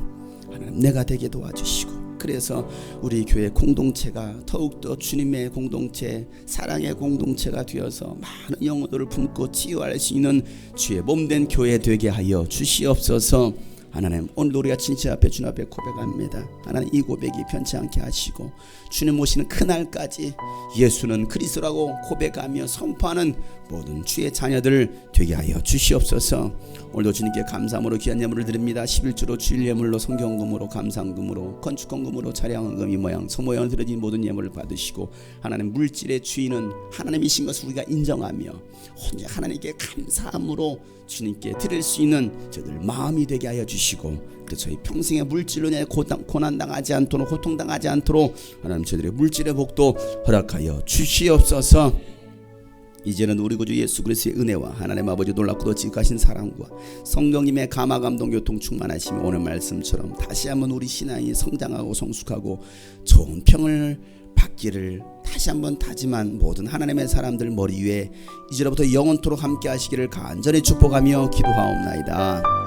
하나님 내가 되게 도와주시고, 그래서 우리 교회 공동체가 더욱더 주님의 공동체, 사랑의 공동체가 되어서 많은 영혼들을 품고 치유할 수 있는 주의 몸된 교회 되게 하여 주시옵소서. 하나님 오늘 우리가 진짜 앞에 주님 앞에 고백합니다. 하나님 이 고백이 편치 않게 하시고 주님 오시는 그날까지 예수는 그리스도라고 고백하며 선포하는 모든 주의 자녀들 되게 하여 주시옵소서. 오늘도 주님께 감사함으로 귀한 예물을 드립니다. 11주로 주일 예물로 성경금으로 감상금으로 건축헌금으로 차량헌금 이 모양 소모양을 드려진 모든 예물을 받으시고 하나님 물질의 주인은 하나님이신 것을 우리가 인정하며 혼자 하나님께 감사함으로 주님께 드릴 수 있는 저들 마음이 되게 하여 주시고, 그래서 저희 평생의 물질로 내 고난당하지 않도록 고통당하지 않도록 하나님 저들의 물질의 복도 허락하여 주시옵소서. 이제는 우리 구주 예수 그리스도의 은혜와 하나님 아버지 놀랍고도 지극하신 사랑과 성령님의 감화 감동 교통 충만하시며 오늘 말씀처럼 다시 한번 우리 신앙이 성장하고 성숙하고 좋은 평을 받기를 다시 한번 다짐한 모든 하나님의 사람들 머리 위에 이제로부터 영원토록 함께 하시기를 간절히 축복하며 기도하옵나이다.